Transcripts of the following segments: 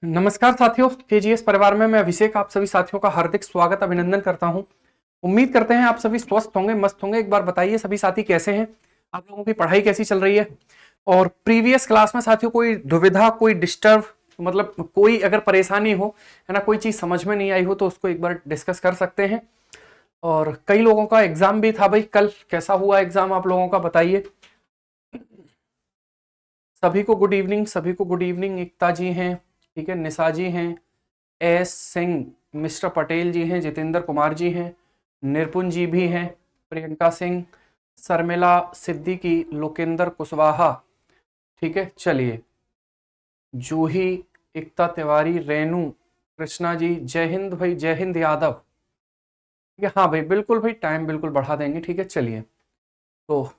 नमस्कार साथियों, केजीएस परिवार में मैं अभिषेक आप सभी साथियों का हार्दिक स्वागत अभिनंदन करता हूं। उम्मीद करते हैं आप सभी स्वस्थ होंगे, मस्त होंगे। एक बार बताइए सभी साथी कैसे हैं, आप लोगों की पढ़ाई कैसी चल रही है। और प्रीवियस क्लास में साथियों कोई दुविधा, कोई डिस्टर्ब, मतलब कोई अगर परेशानी हो, है ना, कोई चीज समझ में नहीं आई हो तो उसको एक बार डिस्कस कर सकते हैं। और कई लोगों का एग्जाम भी था भाई, कल कैसा हुआ एग्जाम आप लोगों का बताइए। सभी को गुड इवनिंग, सभी को गुड इवनिंग। एकता जी हैं, ठीक है, निशा जी हैं, एस सिंह, मिस्टर पटेल जी हैं, जितेंद्र कुमार जी हैं, निरपुन जी भी हैं, प्रियंका सिंह, शर्मिला सिद्दीकी, लोकेंद्र कुशवाहा, ठीक है। चलिए, जूही, एकता तिवारी, रेनू, कृष्णा जी, जय हिंद भाई, जय हिंद यादव, ठीक है। हाँ भाई, बिल्कुल भाई, टाइम बिल्कुल बढ़ा देंगे, ठीक है। चलिए, तो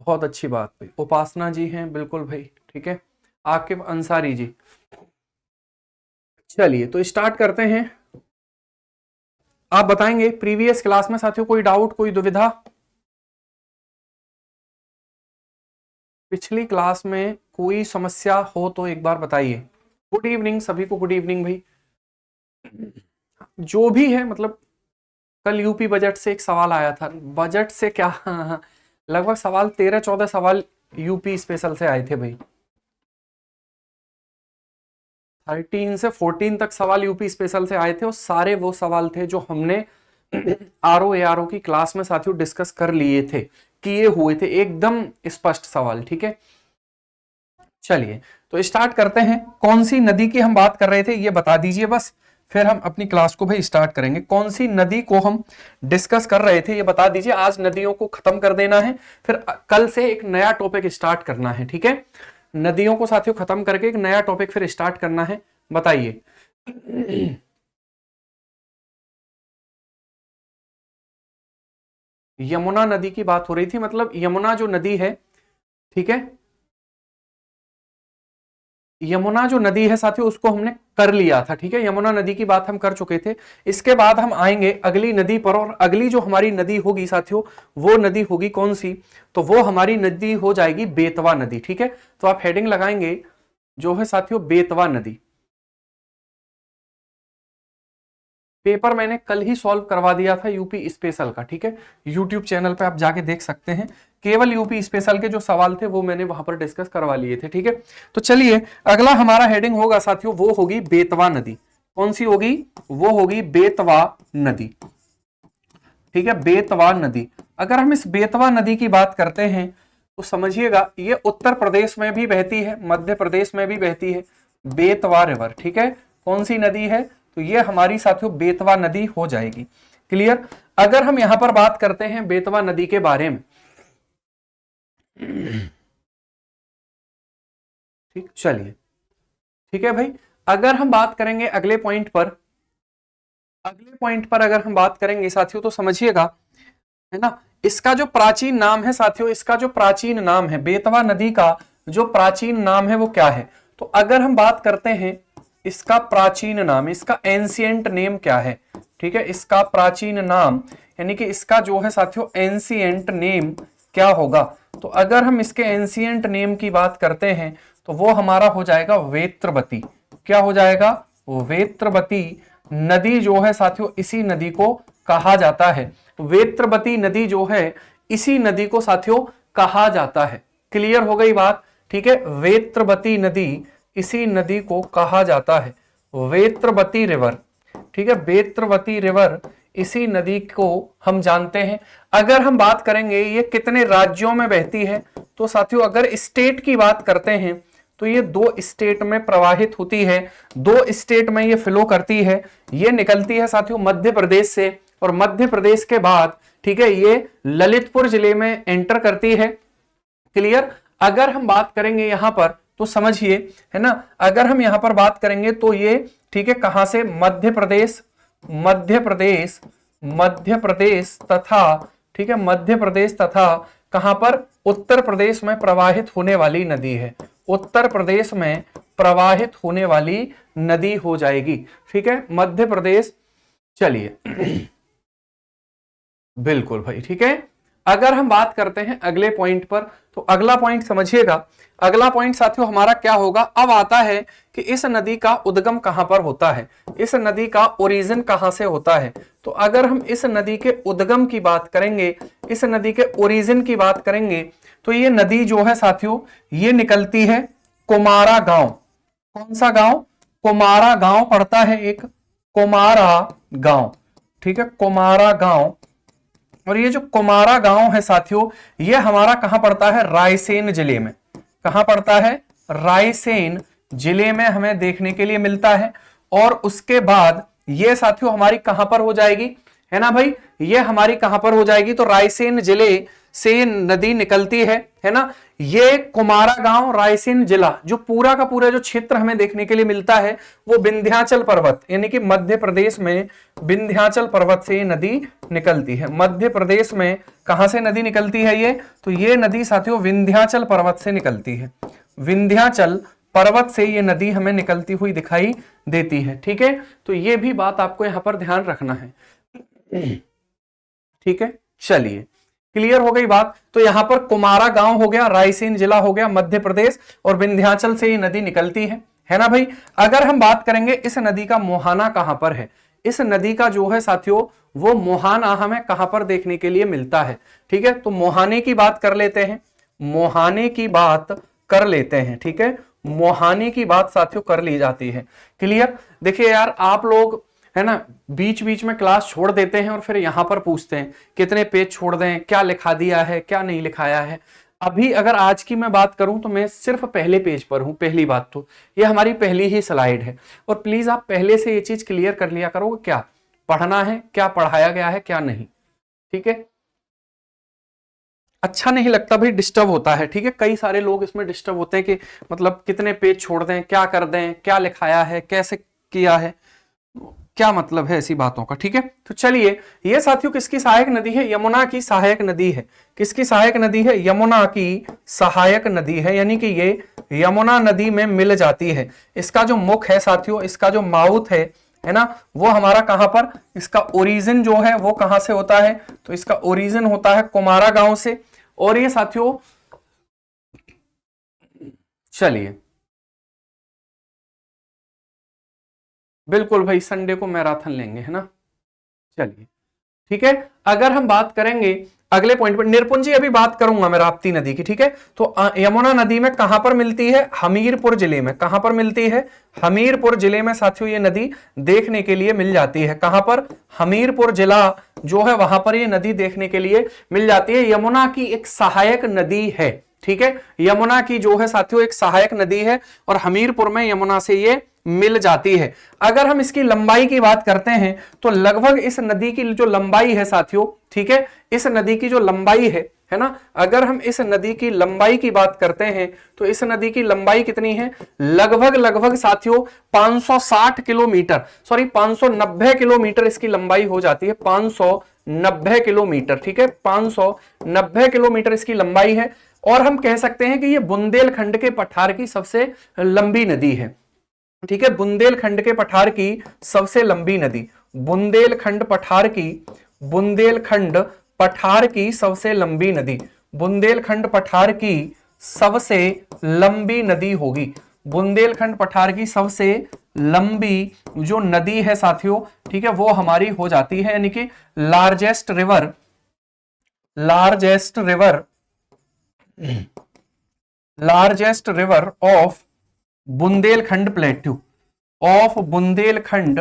बहुत अच्छी बात भाई। उपासना जी हैं, बिल्कुल भाई, ठीक है। आकिब अंसारी जी। चलिए, तो स्टार्ट करते हैं। आप बताएंगे प्रीवियस क्लास में साथियों कोई डाउट, कोई दुविधा। पिछली क्लास में कोई समस्या हो तो एक बार बताइए। गुड इवनिंग सभी को, गुड इवनिंग भाई। जो भी है, मतलब कल यूपी बजट से एक सवाल आया था। बजट से क्या लगभग सवाल 13-14 सवाल यूपी स्पेशल से आए थे भाई। 13 से 14 तक सवाल यूपी स्पेशल से आए थे और सारे वो सवाल थे जो हमने आरओ एआरओ की क्लास में साथियों डिस्कस कर लिए थे, किए हुए थे, एकदम स्पष्ट सवाल, ठीक है। चलिए, तो स्टार्ट करते हैं। कौन सी नदी की हम बात कर रहे थे ये बता दीजिए बस, फिर हम अपनी क्लास को भाई स्टार्ट करेंगे। कौन सी नदी को हम डिस्कस कर रहे थे ये बता दीजिए। आज नदियों को खत्म कर देना है, फिर कल से एक नया टॉपिक स्टार्ट करना है, ठीक है। नदियों को साथियों खत्म करके एक नया टॉपिक फिर स्टार्ट करना है, बताइए। यमुना नदी की बात हो रही थी, मतलब यमुना जो नदी है, ठीक है, यमुना जो नदी है साथियों उसको हमने कर लिया था, ठीक है। यमुना नदी की बात हम कर चुके थे। इसके बाद हम आएंगे अगली नदी पर, और अगली जो हमारी नदी होगी साथियों वो नदी होगी कौन सी, तो वो हमारी नदी हो जाएगी बेतवा नदी, ठीक है। तो आप हेडिंग लगाएंगे जो है साथियों बेतवा नदी। पेपर मैंने कल ही सॉल्व करवा दिया था यूपी स्पेशल का, ठीक है। यूट्यूब चैनल पे आप जाके देख सकते हैं, केवल यूपी स्पेशल के जो सवाल थे वो मैंने वहां पर डिस्कस करवा लिए थे, ठीक है। तो चलिए, अगला हमारा हेडिंग होगा साथियों वो होगी बेतवा नदी। कौन सी होगी, वो होगी बेतवा नदी, ठीक है। बेतवा नदी, अगर हम इस बेतवा नदी की बात करते हैं तो समझिएगा ये उत्तर प्रदेश में भी बहती है, मध्य प्रदेश में भी बहती है, बेतवा रिवर, ठीक है। कौन सी नदी है, तो ये हमारी साथियों बेतवा नदी हो जाएगी। क्लियर। अगर हम यहां पर बात करते हैं बेतवा नदी के बारे में, ठीक, चलिए, ठीक है भाई। अगर हम बात करेंगे अगले पॉइंट पर, अगले पॉइंट पर अगर हम बात करेंगे साथियों तो समझिएगा, है ना, इसका जो प्राचीन नाम है साथियों, इसका जो प्राचीन नाम है बेतवा नदी का, जो प्राचीन नाम है वो क्या है। तो अगर हम बात करते हैं इसका प्राचीन नाम, इसका एंशिएंट नेम क्या है, ठीक है। इसका प्राचीन नाम यानी कि इसका जो है साथियों एंशिएंट नेम क्या होगा, तो अगर हम इसके एंशिएंट नेम की बात करते हैं तो वो हमारा हो जाएगा वेत्रवती। क्या हो जाएगा, वेत्रवती नदी जो है साथियों, इसी नदी को कहा जाता है, वेत्रवती नदी जो है इसी नदी को साथियों कहा जाता है। क्लियर हो गई बात, ठीक है। वेत्रवती नदी, इसी नदी को कहा जाता है वेत्रवती रिवर, ठीक है। वेत्रवती रिवर, इसी नदी को हम जानते हैं। अगर हम बात करेंगे ये कितने राज्यों में बहती है, तो साथियों अगर स्टेट की बात करते हैं तो ये 2 स्टेट में प्रवाहित होती है, 2 स्टेट में ये फ्लो करती है। ये निकलती है साथियों मध्य प्रदेश से, और मध्य प्रदेश के बाद, ठीक है, ये ललितपुर जिले में एंटर करती है। क्लियर। अगर हम बात करेंगे यहां पर तो समझिए, है ना, अगर हम यहां पर बात करेंगे तो ये, ठीक है, कहां से, मध्य प्रदेश, मध्य प्रदेश, मध्य प्रदेश तथा, ठीक है, मध्य प्रदेश तथा कहां पर, उत्तर प्रदेश में प्रवाहित होने वाली नदी है, उत्तर प्रदेश में प्रवाहित होने वाली नदी हो जाएगी, ठीक है, मध्य प्रदेश। चलिए बिल्कुल भाई, ठीक है। अगर हम बात करते हैं अगले पॉइंट पर, तो अगला पॉइंट समझिएगा। अगला पॉइंट साथियों हमारा क्या होगा, अब आता है कि इस नदी का उद्गम कहां पर होता है, इस नदी का ओरिजिन कहां से होता है। तो अगर हम इस नदी के उद्गम की बात करेंगे, इस नदी के ओरिजिन की बात करेंगे, तो ये नदी जो है साथियों ये निकलती है कोमारा गांव। कौन सा गांव, कोमारा गांव पड़ता है एक, कोमारा गांव, ठीक है, कोमारा गांव। और ये जो कोमारा गांव है साथियों, ये हमारा कहां पड़ता है, रायसेन जिले में। कहां पड़ता है, रायसेन जिले में हमें देखने के लिए मिलता है। और उसके बाद ये साथियों हमारी कहां पर हो जाएगी, है ना भाई, ये हमारी कहां पर हो जाएगी, तो रायसेन जिले से नदी निकलती है ना। ये कुमारा गांव रायसेन जिला, जो पूरा का पूरा जो क्षेत्र हमें देखने के लिए मिलता है वो विंध्याचल पर्वत, यानी कि मध्य प्रदेश में विंध्याचल पर्वत से ये नदी निकलती है। मध्य प्रदेश में कहां से नदी निकलती है ये, तो ये नदी साथियों विंध्याचल पर्वत से निकलती है। विंध्याचल पर्वत से ये नदी हमें निकलती हुई दिखाई देती है, ठीक है। तो ये भी बात आपको यहां पर ध्यान रखना है, ठीक है। चलिए, क्लियर हो गई बात। तो यहां पर कुमारा गांव हो गया, रायसेन जिला हो गया मध्य प्रदेश, और विंध्याचल से ये नदी निकलती है ना भाई। अगर हम बात करेंगे इस नदी का मुहाना कहां पर है, इस नदी का जो है साथियों वो मुहाना हमें कहां पर देखने के लिए मिलता है, ठीक है। तो मुहाने की बात कर लेते हैं, मुहाने की बात कर लेते हैं, ठीक है। मुहाने की बात साथियों कर ली जाती है, क्लियर। देखिए यार, आप लोग है ना बीच बीच में क्लास छोड़ देते हैं और फिर यहां पर पूछते हैं कितने पेज छोड़ दें, क्या लिखा दिया है, क्या नहीं लिखाया है। अभी अगर आज की मैं बात करूं तो मैं सिर्फ पहले पेज पर हूं। पहली बात तो ये हमारी पहली ही स्लाइड है, और प्लीज आप पहले से ये चीज क्लियर कर लिया करो, क्या पढ़ना है, क्या पढ़ाया गया है, क्या नहीं, ठीक है। अच्छा नहीं लगता भाई, डिस्टर्ब होता है, ठीक है। कई सारे लोग इसमें डिस्टर्ब होते हैं कि मतलब कितने पेज छोड़ दें, क्या कर दें, क्या लिखाया है, कैसे किया है, क्या मतलब है ऐसी बातों का, ठीक है। तो चलिए, ये साथियों किसकी सहायक नदी है, यमुना की सहायक नदी है। किसकी सहायक नदी है, यमुना की सहायक नदी है, यानी कि ये यमुना नदी में मिल जाती है। इसका जो मुख है साथियों, इसका जो माउथ है ना, वो हमारा कहां पर, इसका ओरिजिन जो है वो कहां से होता है, तो इसका ओरिजिन होता है कुमारा गांव से। और ये साथियों, चलिए बिल्कुल भाई, संडे को मैराथन लेंगे, है ना। चलिए ठीक है। अगर हम बात करेंगे अगले पॉइंट पर, निरपुंजी अभी बात करूंगा मैं राप्ती नदी की, ठीक है। तो यमुना नदी में कहां पर मिलती है, हमीरपुर जिले में। कहां पर मिलती है, हमीरपुर जिले में साथियों ये नदी देखने के लिए मिल जाती है। कहां पर, हमीरपुर जिला जो है वहां पर ये नदी देखने के लिए मिल जाती है। यमुना की एक सहायक नदी है, ठीक है। यमुना की जो है साथियों एक सहायक नदी है, और हमीरपुर में यमुना से ये मिल जाती है। अगर हम इसकी लंबाई की बात करते हैं तो लगभग इस नदी की जो लंबाई है साथियों, ठीक है, इस नदी की जो लंबाई है ना, अगर हम इस नदी की लंबाई की बात करते हैं तो इस नदी की लंबाई कितनी है, लगभग साथियों 560 किलोमीटर, सॉरी 590 किलोमीटर इसकी लंबाई हो जाती है। 590 किलोमीटर, ठीक है, 590 किलोमीटर इसकी लंबाई है। और हम कह सकते हैं कि ये बुंदेलखंड के पठार की सबसे लंबी नदी है, ठीक है। बुंदेलखंड के पठार की सबसे लंबी नदी, बुंदेलखंड पठार की, बुंदेलखंड पठार की सबसे लंबी नदी, बुंदेलखंड पठार की सबसे लंबी नदी होगी। बुंदेलखंड पठार की सबसे लंबी जो नदी है साथियों, ठीक है, वो हमारी हो जाती है, यानी कि largest river, largest river, largest river of Bundelkhand plateau, of Bundelkhand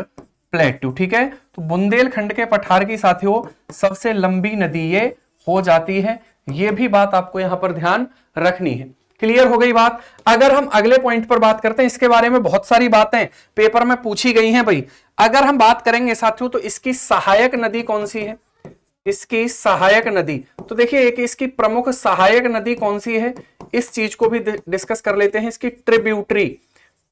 plateau, ठीक है। तो बुंदेलखंड के पठार की साथियों सबसे लंबी नदी ये हो जाती है। ये भी बात आपको यहां पर ध्यान रखनी है, क्लियर हो गई बात। अगर हम अगले पॉइंट पर बात करते हैं, इसके बारे में बहुत सारी बातें पेपर में पूछी गई हैं भाई। अगर हम बात करेंगे साथियों तो इसकी सहायक नदी कौन सी है, इसकी सहायक नदी, तो देखिए एक इसकी प्रमुख सहायक नदी कौन सी है, इस चीज को भी डिस्कस कर लेते हैं। इसकी ट्रिब्यूटरी,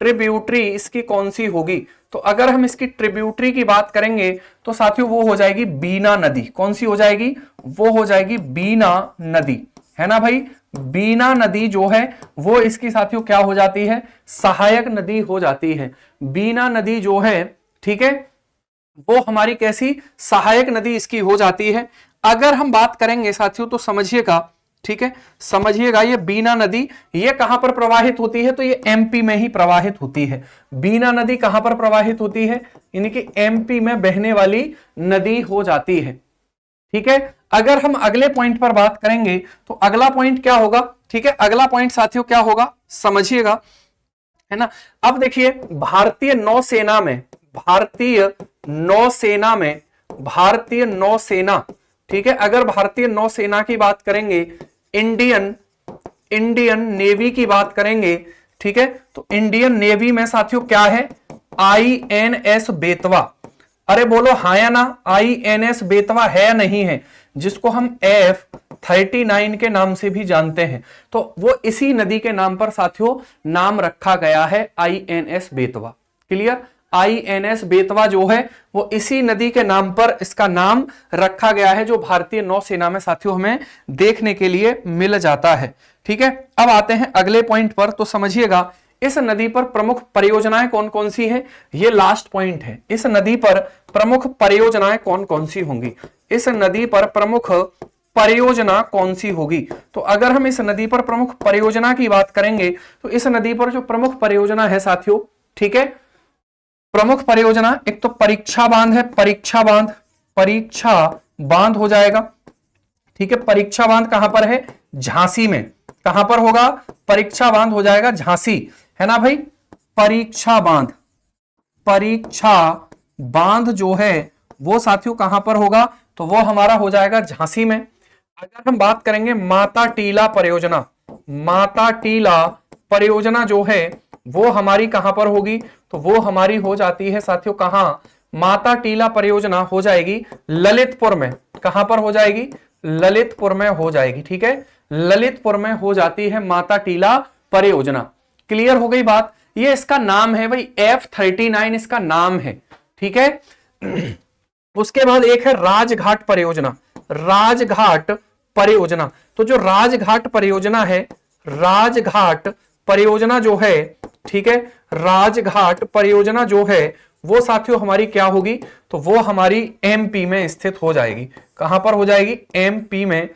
ट्रिब्यूटरी इसकी कौन सी होगी, तो अगर हम इसकी ट्रिब्यूटरी की बात करेंगे तो साथियों वो हो जाएगी बीना नदी। कौन सी हो जाएगी, वो हो जाएगी बीना नदी, है ना भाई। बीना नदी जो है वो इसकी साथियों क्या हो जाती है, सहायक नदी हो जाती है। बीना नदी जो है, ठीक है, वो हमारी कैसी, सहायक नदी इसकी हो जाती है। अगर हम बात करेंगे साथियों तो समझिएगा, ठीक है, समझिएगा, ये बीना नदी ये कहां पर प्रवाहित होती है, तो ये एमपी में ही प्रवाहित होती है। बीना नदी कहां पर प्रवाहित होती है, यानी कि एमपी में बहने वाली नदी हो जाती है, ठीक है। अगर हम अगले पॉइंट पर बात करेंगे तो अगला पॉइंट क्या होगा, ठीक है, अगला पॉइंट साथियों क्या होगा, समझिएगा, है ना। अब देखिए भारतीय नौसेना में, भारतीय नौसेना में, भारतीय नौसेना, ठीक है, अगर भारतीय नौसेना की बात करेंगे, इंडियन इंडियन नेवी की बात करेंगे, ठीक है, तो इंडियन नेवी में साथियों क्या है, आईएनएस बेतवा। अरे बोलो हाँ या ना, आईएनएस बेतवा है या नहीं है, जिसको हम F39 के नाम से भी जानते हैं, तो वो इसी नदी के नाम पर साथियों नाम रखा गया है, INS Betwa. Clear, INS Betwa जो है वो इसी नदी के नाम पर इसका नाम रखा गया है, जो भारतीय नौसेना में साथियों हमें देखने के लिए मिल जाता है, ठीक है। अब आते हैं अगले पॉइंट पर, तो समझिएगा इस नदी पर प्रमुख परियोजनाएं कौन कौन सी हैं, ये लास्ट पॉइंट है। इस नदी पर प्रमुख परियोजनाएं कौन कौन सी होंगी, इस नदी पर प्रमुख परियोजना कौन सी होगी, तो अगर हम इस नदी पर प्रमुख परियोजना की बात करेंगे तो इस नदी पर जो प्रमुख परियोजना है साथियों, ठीक है, प्रमुख परियोजना एक तो परीक्षा बांध है, परीक्षा बांध, परीक्षा बांध हो जाएगा, ठीक है। परीक्षा बांध कहां पर है, झांसी में, कहां पर होगा, परीक्षा बांध हो जाएगा झांसी, है ना भाई। परीक्षा बांध, परीक्षा बांध जो है वो साथियों कहां पर होगा, तो वो हमारा हो जाएगा झांसी में। अगर हम बात करेंगे माता टीला परियोजना, माता टीला परियोजना जो है वो हमारी कहां पर होगी, तो वो हमारी हो जाती है साथियों कहां, माता टीला परियोजना हो जाएगी ललितपुर में, कहां पर हो जाएगी, ललितपुर में हो जाएगी, ठीक है, ललितपुर में हो जाती है माता टीला परियोजना। क्लियर हो गई बात, ये इसका नाम है भाई, F39 इसका नाम है, ठीक है। उसके बाद एक है राजघाट परियोजना, राजघाट परियोजना, तो जो राजघाट परियोजना है, राजघाट परियोजना जो है, ठीक है, राजघाट परियोजना जो है वो साथियों हमारी क्या होगी, तो वो हमारी एमपी में स्थित हो जाएगी, कहां पर हो जाएगी, एमपी में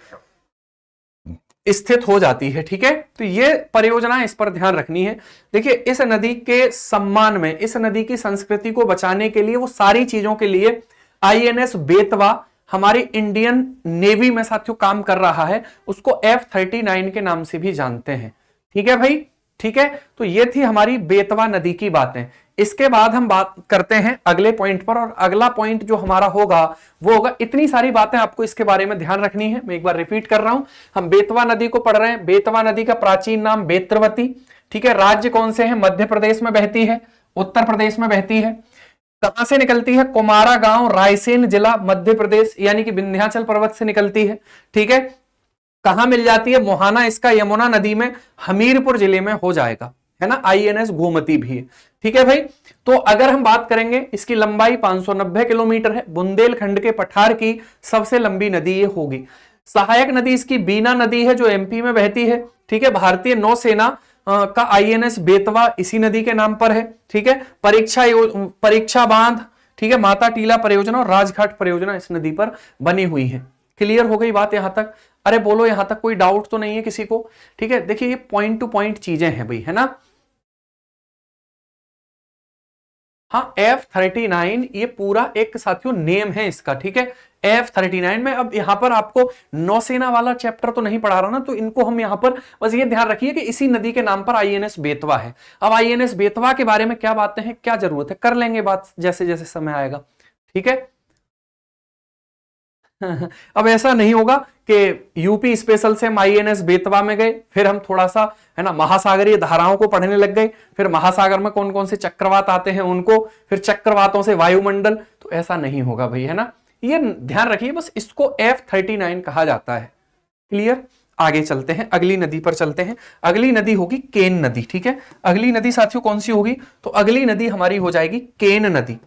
स्थित हो जाती है, ठीक है। तो ये परियोजना इस पर ध्यान रखनी है। देखिए इस नदी के सम्मान में, इस नदी की संस्कृति को बचाने के लिए, वो सारी चीजों के लिए आईएनएस बेतवा हमारी इंडियन नेवी में साथियों काम कर रहा है, उसको F39 के नाम से भी जानते हैं, ठीक है भाई, ठीक है। तो ये थी हमारी बेतवा नदी की बातें। इसके बाद हम बात करते हैं अगले पॉइंट पर, और अगला पॉइंट जो हमारा होगा वो होगा, इतनी सारी बातें आपको इसके बारे में ध्यान रखनी है, मैं एक बार रिपीट कर रहा हूं, हम बेतवा नदी को पढ़ रहे हैं। बेतवा नदी का प्राचीन नाम बेत्रवती, ठीक है। राज्य कौन से हैं, मध्य प्रदेश में बहती है, उत्तर प्रदेश में बहती है। कहां से निकलती है, कुमारा गांव, रायसेन जिला, मध्य प्रदेश, यानी कि विंध्याचल पर्वत से निकलती है, ठीक है। कहां मिल जाती है, मोहाना इसका यमुना नदी में हमीरपुर जिले में हो जाएगा, है ना। आईएनएस गोमती भी है, ठीक है भाई। तो अगर हम बात करेंगे, इसकी लंबाई 590 किलोमीटर है, बुंदेलखंड के पठार की सबसे लंबी नदी ये होगी। सहायक नदी इसकी बीना नदी है जो एमपी में बहती है, ठीक है। भारतीय नौसेना का आईएनएस बेतवा इसी नदी के नाम पर है, ठीक है। परीक्षा बांध, ठीक है, माता टीला परियोजना और राजघाट परियोजना इस नदी पर बनी हुई है। क्लियर हो गई बात यहां तक, अरे बोलो यहां तक कोई डाउट तो नहीं है किसी को, ठीक है। देखिए ये पॉइंट टू पॉइंट चीजें हैं भाई, है ना। हाँ F39 ये पूरा एक साथियों नेम है इसका, ठीक है। F39 में अब यहां पर आपको नौसेना वाला चैप्टर तो नहीं पढ़ा रहा ना, तो इनको हम यहां पर बस ये ध्यान रखिए कि इसी नदी के नाम पर आईएनएस बेतवा है। अब आईएनएस बेतवा के बारे में क्या बातें हैं, क्या जरूरत है, कर लेंगे बात जैसे जैसे समय आएगा, ठीक है। अब ऐसा नहीं होगा कि यूपी स्पेशल से हम आईएनएस बेतवा में गए, फिर हम थोड़ा सा, है ना, महासागरीय धाराओं को पढ़ने लग गए, फिर महासागर में कौन कौन से चक्रवात आते हैं उनको, फिर चक्रवातों से वायुमंडल, तो ऐसा नहीं होगा भाई, है ना। ये ध्यान रखिए, बस इसको F39 कहा जाता है। क्लियर, आगे चलते हैं, अगली नदी पर चलते हैं। अगली नदी होगी केन नदी, ठीक है। अगली नदी साथियों कौन सी होगी, तो अगली नदी हमारी हो जाएगी केन नदी,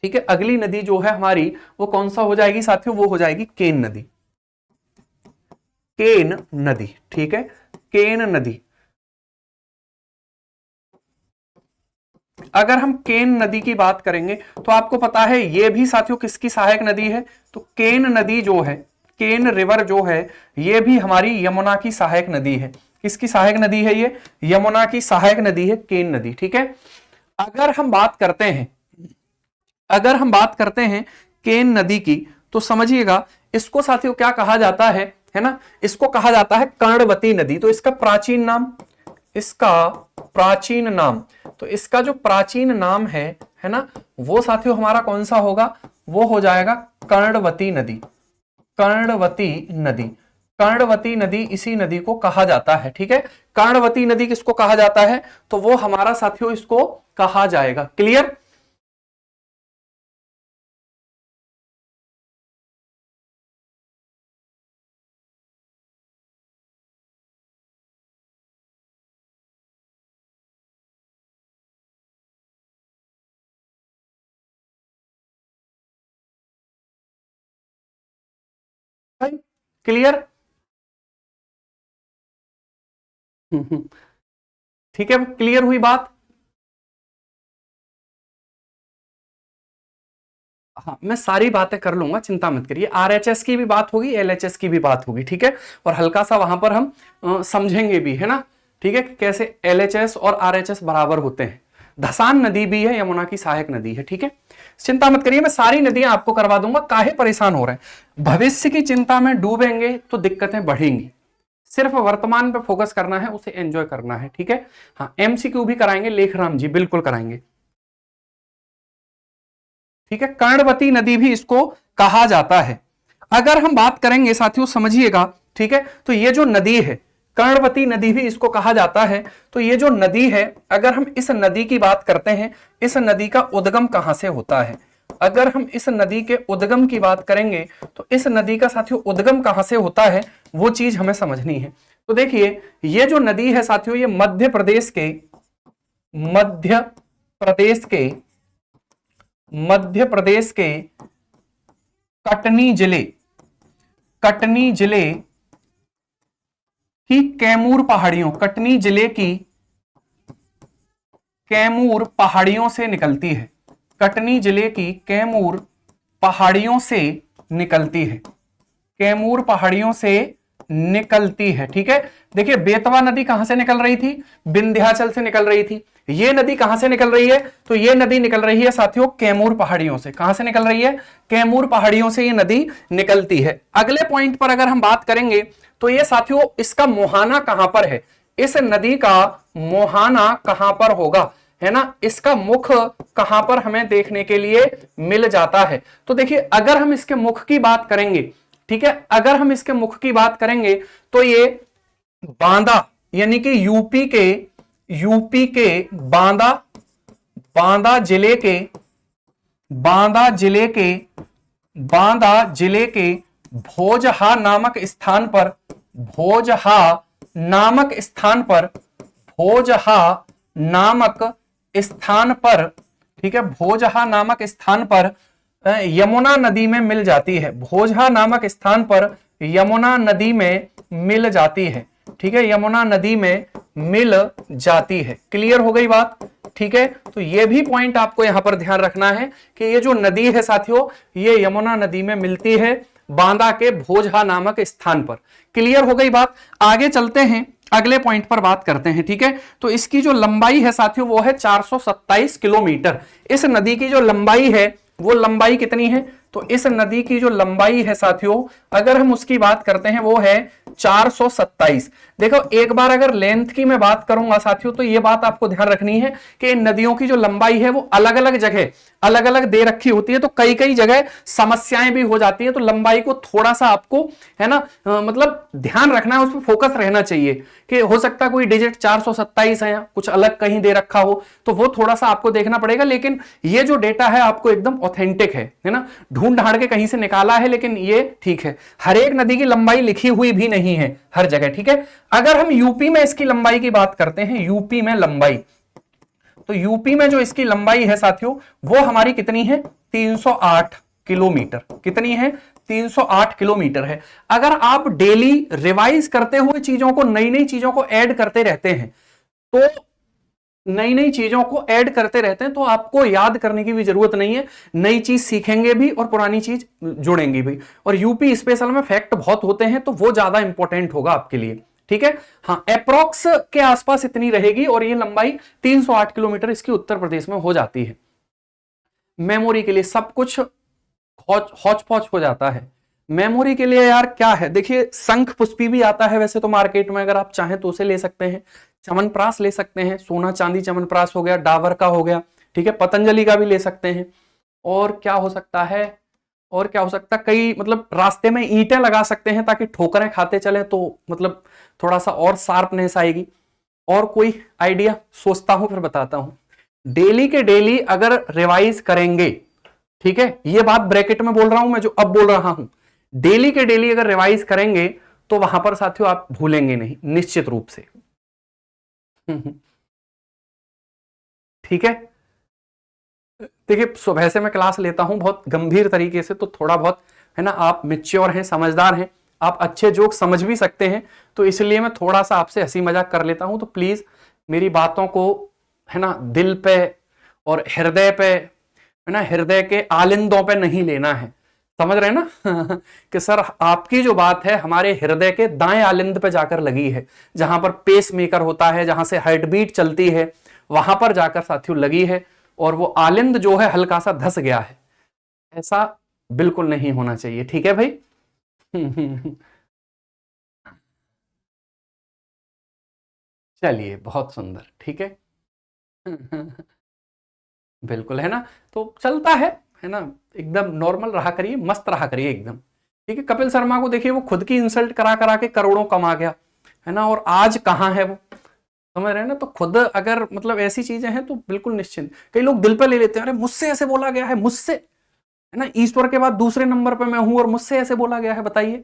ठीक है। अगली नदी जो है हमारी वो कौन सा हो जाएगी साथियों, वो हो जाएगी केन नदी, केन नदी, ठीक है। केन नदी, अगर हम केन नदी की बात करेंगे तो आपको पता है ये भी साथियों किसकी सहायक नदी है, तो केन नदी जो है, केन रिवर जो है, ये भी हमारी यमुना की सहायक नदी है। किसकी सहायक नदी है ये? यमुना की सहायक नदी है केन नदी। ठीक है, अगर हम बात करते हैं केन नदी की, तो समझिएगा इसको साथियों क्या कहा जाता है ना, इसको कहा जाता है कर्णवती नदी। तो इसका प्राचीन नाम, तो इसका जो प्राचीन नाम है ना, वो साथियों हमारा कौन सा होगा? वो हो जाएगा कर्णवती नदी। कर्णवती नदी इसी नदी को कहा जाता है। ठीक है, कर्णवती नदी किसको कहा जाता है? तो वो हमारा साथियों इसको कहा जाएगा। क्लियर? क्लियर? ठीक है, क्लियर हुई बात? हाँ, मैं सारी बातें कर लूंगा, चिंता मत करिए। आरएचएस की भी बात होगी, एलएचएस की भी बात होगी। ठीक है, और हल्का सा वहां पर हम समझेंगे भी, है ना। ठीक है, कैसे एलएचएस और आरएचएस बराबर होते हैं। धसान नदी भी है यमुना की सहायक नदी है। ठीक है, चिंता मत करिए, मैं सारी नदियां आपको करवा दूंगा। काहे परेशान हो रहे हैं? भविष्य की चिंता में डूबेंगे तो दिक्कतें बढ़ेंगी। सिर्फ वर्तमान पे फोकस करना है, उसे एंजॉय करना है। ठीक है, हाँ, एमसीक्यू भी कराएंगे लेखराम जी, बिल्कुल कराएंगे। ठीक है, कर्णवती नदी भी इसको कहा जाता है। अगर हम बात करेंगे साथियों, समझिएगा, ठीक है, तो ये जो नदी है, कर्णवती नदी भी इसको कहा जाता है। तो ये जो नदी है, अगर हम इस नदी की बात करते हैं, इस नदी का उद्गम कहां से होता है? अगर हम इस नदी के उद्गम की बात करेंगे, तो इस नदी का साथियों उद्गम कहां से होता है, वो चीज हमें समझनी है। तो देखिए, ये जो नदी है साथियों, ये मध्य प्रदेश के कटनी जिले की कैमूर पहाड़ियों, कटनी जिले की कैमूर पहाड़ियों से निकलती है। कटनी जिले की कैमूर पहाड़ियों से निकलती है। कैमूर पहाड़ियों से निकलती है। ठीक है, देखिए बेतवा नदी कहां से निकल रही थी? विंध्याचल से निकल रही थी। ये नदी कहां से निकल रही है? तो ये नदी निकल रही है साथियों कैमूर पहाड़ियों से। कहां से निकल रही है? कैमूर पहाड़ियों से ये नदी निकलती है। अगले पॉइंट पर अगर हम बात करेंगे, तो ये साथियों इसका मुहाना कहां पर है? इस नदी का मुहाना कहां पर होगा, है ना? इसका मुख कहां पर हमें देखने के लिए मिल जाता है? तो देखिए, अगर हम इसके मुख की बात करेंगे, ठीक है, अगर हम इसके मुख की बात करेंगे, तो ये बांदा, यानी कि यूपी के बांदा जिले के भोजहा नामक स्थान पर, ठीक है, भोजहा नामक स्थान पर यमुना नदी में मिल जाती है। भोजहा नामक स्थान पर यमुना नदी में मिल जाती है। ठीक है, यमुना नदी में मिल जाती है। क्लियर हो गई बात? ठीक है, तो ये भी पॉइंट आपको यहां पर ध्यान रखना है कि ये जो नदी है साथियों, ये यमुना नदी में मिलती है, बांदा के भोजहा नामक स्थान पर। क्लियर हो गई बात? आगे चलते हैं, अगले पॉइंट पर बात करते हैं। ठीक है, तो इसकी जो लंबाई है साथियों, वो है 427 किलोमीटर। इस नदी की जो लंबाई है, वो लंबाई कितनी है? तो इस नदी की जो लंबाई है साथियों, अगर हम उसकी बात करते हैं, वो है 427। देखो, एक बार अगर लेंथ की मैं बात करूंगा साथियों, तो ये बात आपको ध्यान रखनी है कि इन नदियों की जो लंबाई है, वो अलग अलग जगह अलग अलग दे रखी होती है। तो कई कई जगह समस्याएं भी हो जाती है। तो लंबाई को थोड़ा सा आपको, है ना, मतलब ध्यान रखना है, उस पर फोकस रहना चाहिए कि हो सकता है कोई डिजिट 427 है या कुछ अलग कहीं दे रखा हो, तो वो थोड़ा सा आपको देखना पड़ेगा। लेकिन ये जो डेटा है आपको एकदम ऑथेंटिक है ना, ढूंढ ढांड के कहीं से निकाला है, लेकिन ये ठीक है। हर एक नदी की लंबाई लिखी हुई भी नहीं है हर जगह। ठीक है, अगर हम यूपी में इसकी लंबाई की बात करते हैं, यूपी में लंबाई, तो यूपी में जो इसकी लंबाई है साथियों, वो हमारी कितनी है? 308 किलोमीटर। कितनी है? 308 किलोमीटर है। अगर आप डेली रिवाइज करते हुए चीजों को, नई नई चीजों को ऐड करते रहते हैं, तो नई नई चीजों को ऐड करते रहते हैं, तो आपको याद करने की भी जरूरत नहीं है, नई चीज सीखेंगे भी और पुरानी चीज जुड़ेंगी भी। और यूपी स्पेशल में फैक्ट बहुत होते हैं, तो वो ज्यादा इंपॉर्टेंट होगा आपके लिए, ठीक है। हाँ, अप्रोक्स के आसपास इतनी रहेगी, और ये लंबाई 308 किलोमीटर इसकी उत्तर प्रदेश में हो जाती है। मेमोरी के लिए सब कुछ हौच पौच हो जाता है। मेमोरी के लिए यार क्या है, देखिए शंख पुष्पी भी आता है वैसे तो मार्केट में, अगर आप चाहें तो उसे ले सकते हैं। चमनप्राश ले सकते हैं, सोना चांदी चमनप्राश हो गया, डाबर का हो गया, ठीक है। पतंजलि का भी ले सकते हैं। और क्या हो सकता है, और क्या हो सकता है, कई मतलब रास्ते में ईंटें लगा सकते हैं ताकि ठोकरें खाते चले, तो मतलब थोड़ा सा और शार्पनेस आएगी। और कोई आइडिया सोचता हूं फिर बताता हूं। डेली के डेली अगर रिवाइज करेंगे, ठीक है, ये बात ब्रैकेट में बोल रहा हूं मैं जो अब बोल रहा हूं, डेली के डेली अगर रिवाइज करेंगे तो वहां पर साथियों आप भूलेंगे नहीं निश्चित रूप से। ठीक है, देखिए सुबह से मैं क्लास लेता हूं बहुत गंभीर तरीके से, तो थोड़ा बहुत है ना, आप मैच्योर हैं, समझदार हैं, आप अच्छे जोक समझ भी सकते हैं, तो इसलिए मैं थोड़ा सा आपसे हंसी मजाक कर लेता हूं। तो प्लीज मेरी बातों को है ना दिल पे और हृदय पे, है ना, हृदय के आलिंदों पे नहीं लेना है, समझ रहे हैं ना। कि सर आपकी जो बात है हमारे हृदय के दाएं आलिंद पे जाकर लगी है, जहां पर पेस मेकर होता है, जहां से हार्ट बीट चलती है, वहां पर जाकर साथियों लगी है, और वो आलिंद जो है हल्का सा धस गया है। ऐसा बिल्कुल नहीं होना चाहिए, ठीक है भाई। चलिए बहुत सुंदर, ठीक है। बिल्कुल, है ना, तो चलता है ना, एकदम नॉर्मल रहा करिए, मस्त रहा करिए एकदम, ठीक है। कपिल शर्मा को देखिए, वो खुद की इंसल्ट करा करा के करोड़ों कमा गया, है ना, और आज कहां है वो, समझ रहे हैं ना। तो खुद अगर मतलब ऐसी चीजें हैं तो बिल्कुल निश्चिंत। कई लोग दिल पे ले लेते हैं, अरे मुझसे ऐसे बोला गया है, मुझसे, है ना, ईश्वर के बाद दूसरे नंबर पे मैं हूं और मुझसे ऐसे बोला गया है, बताइए,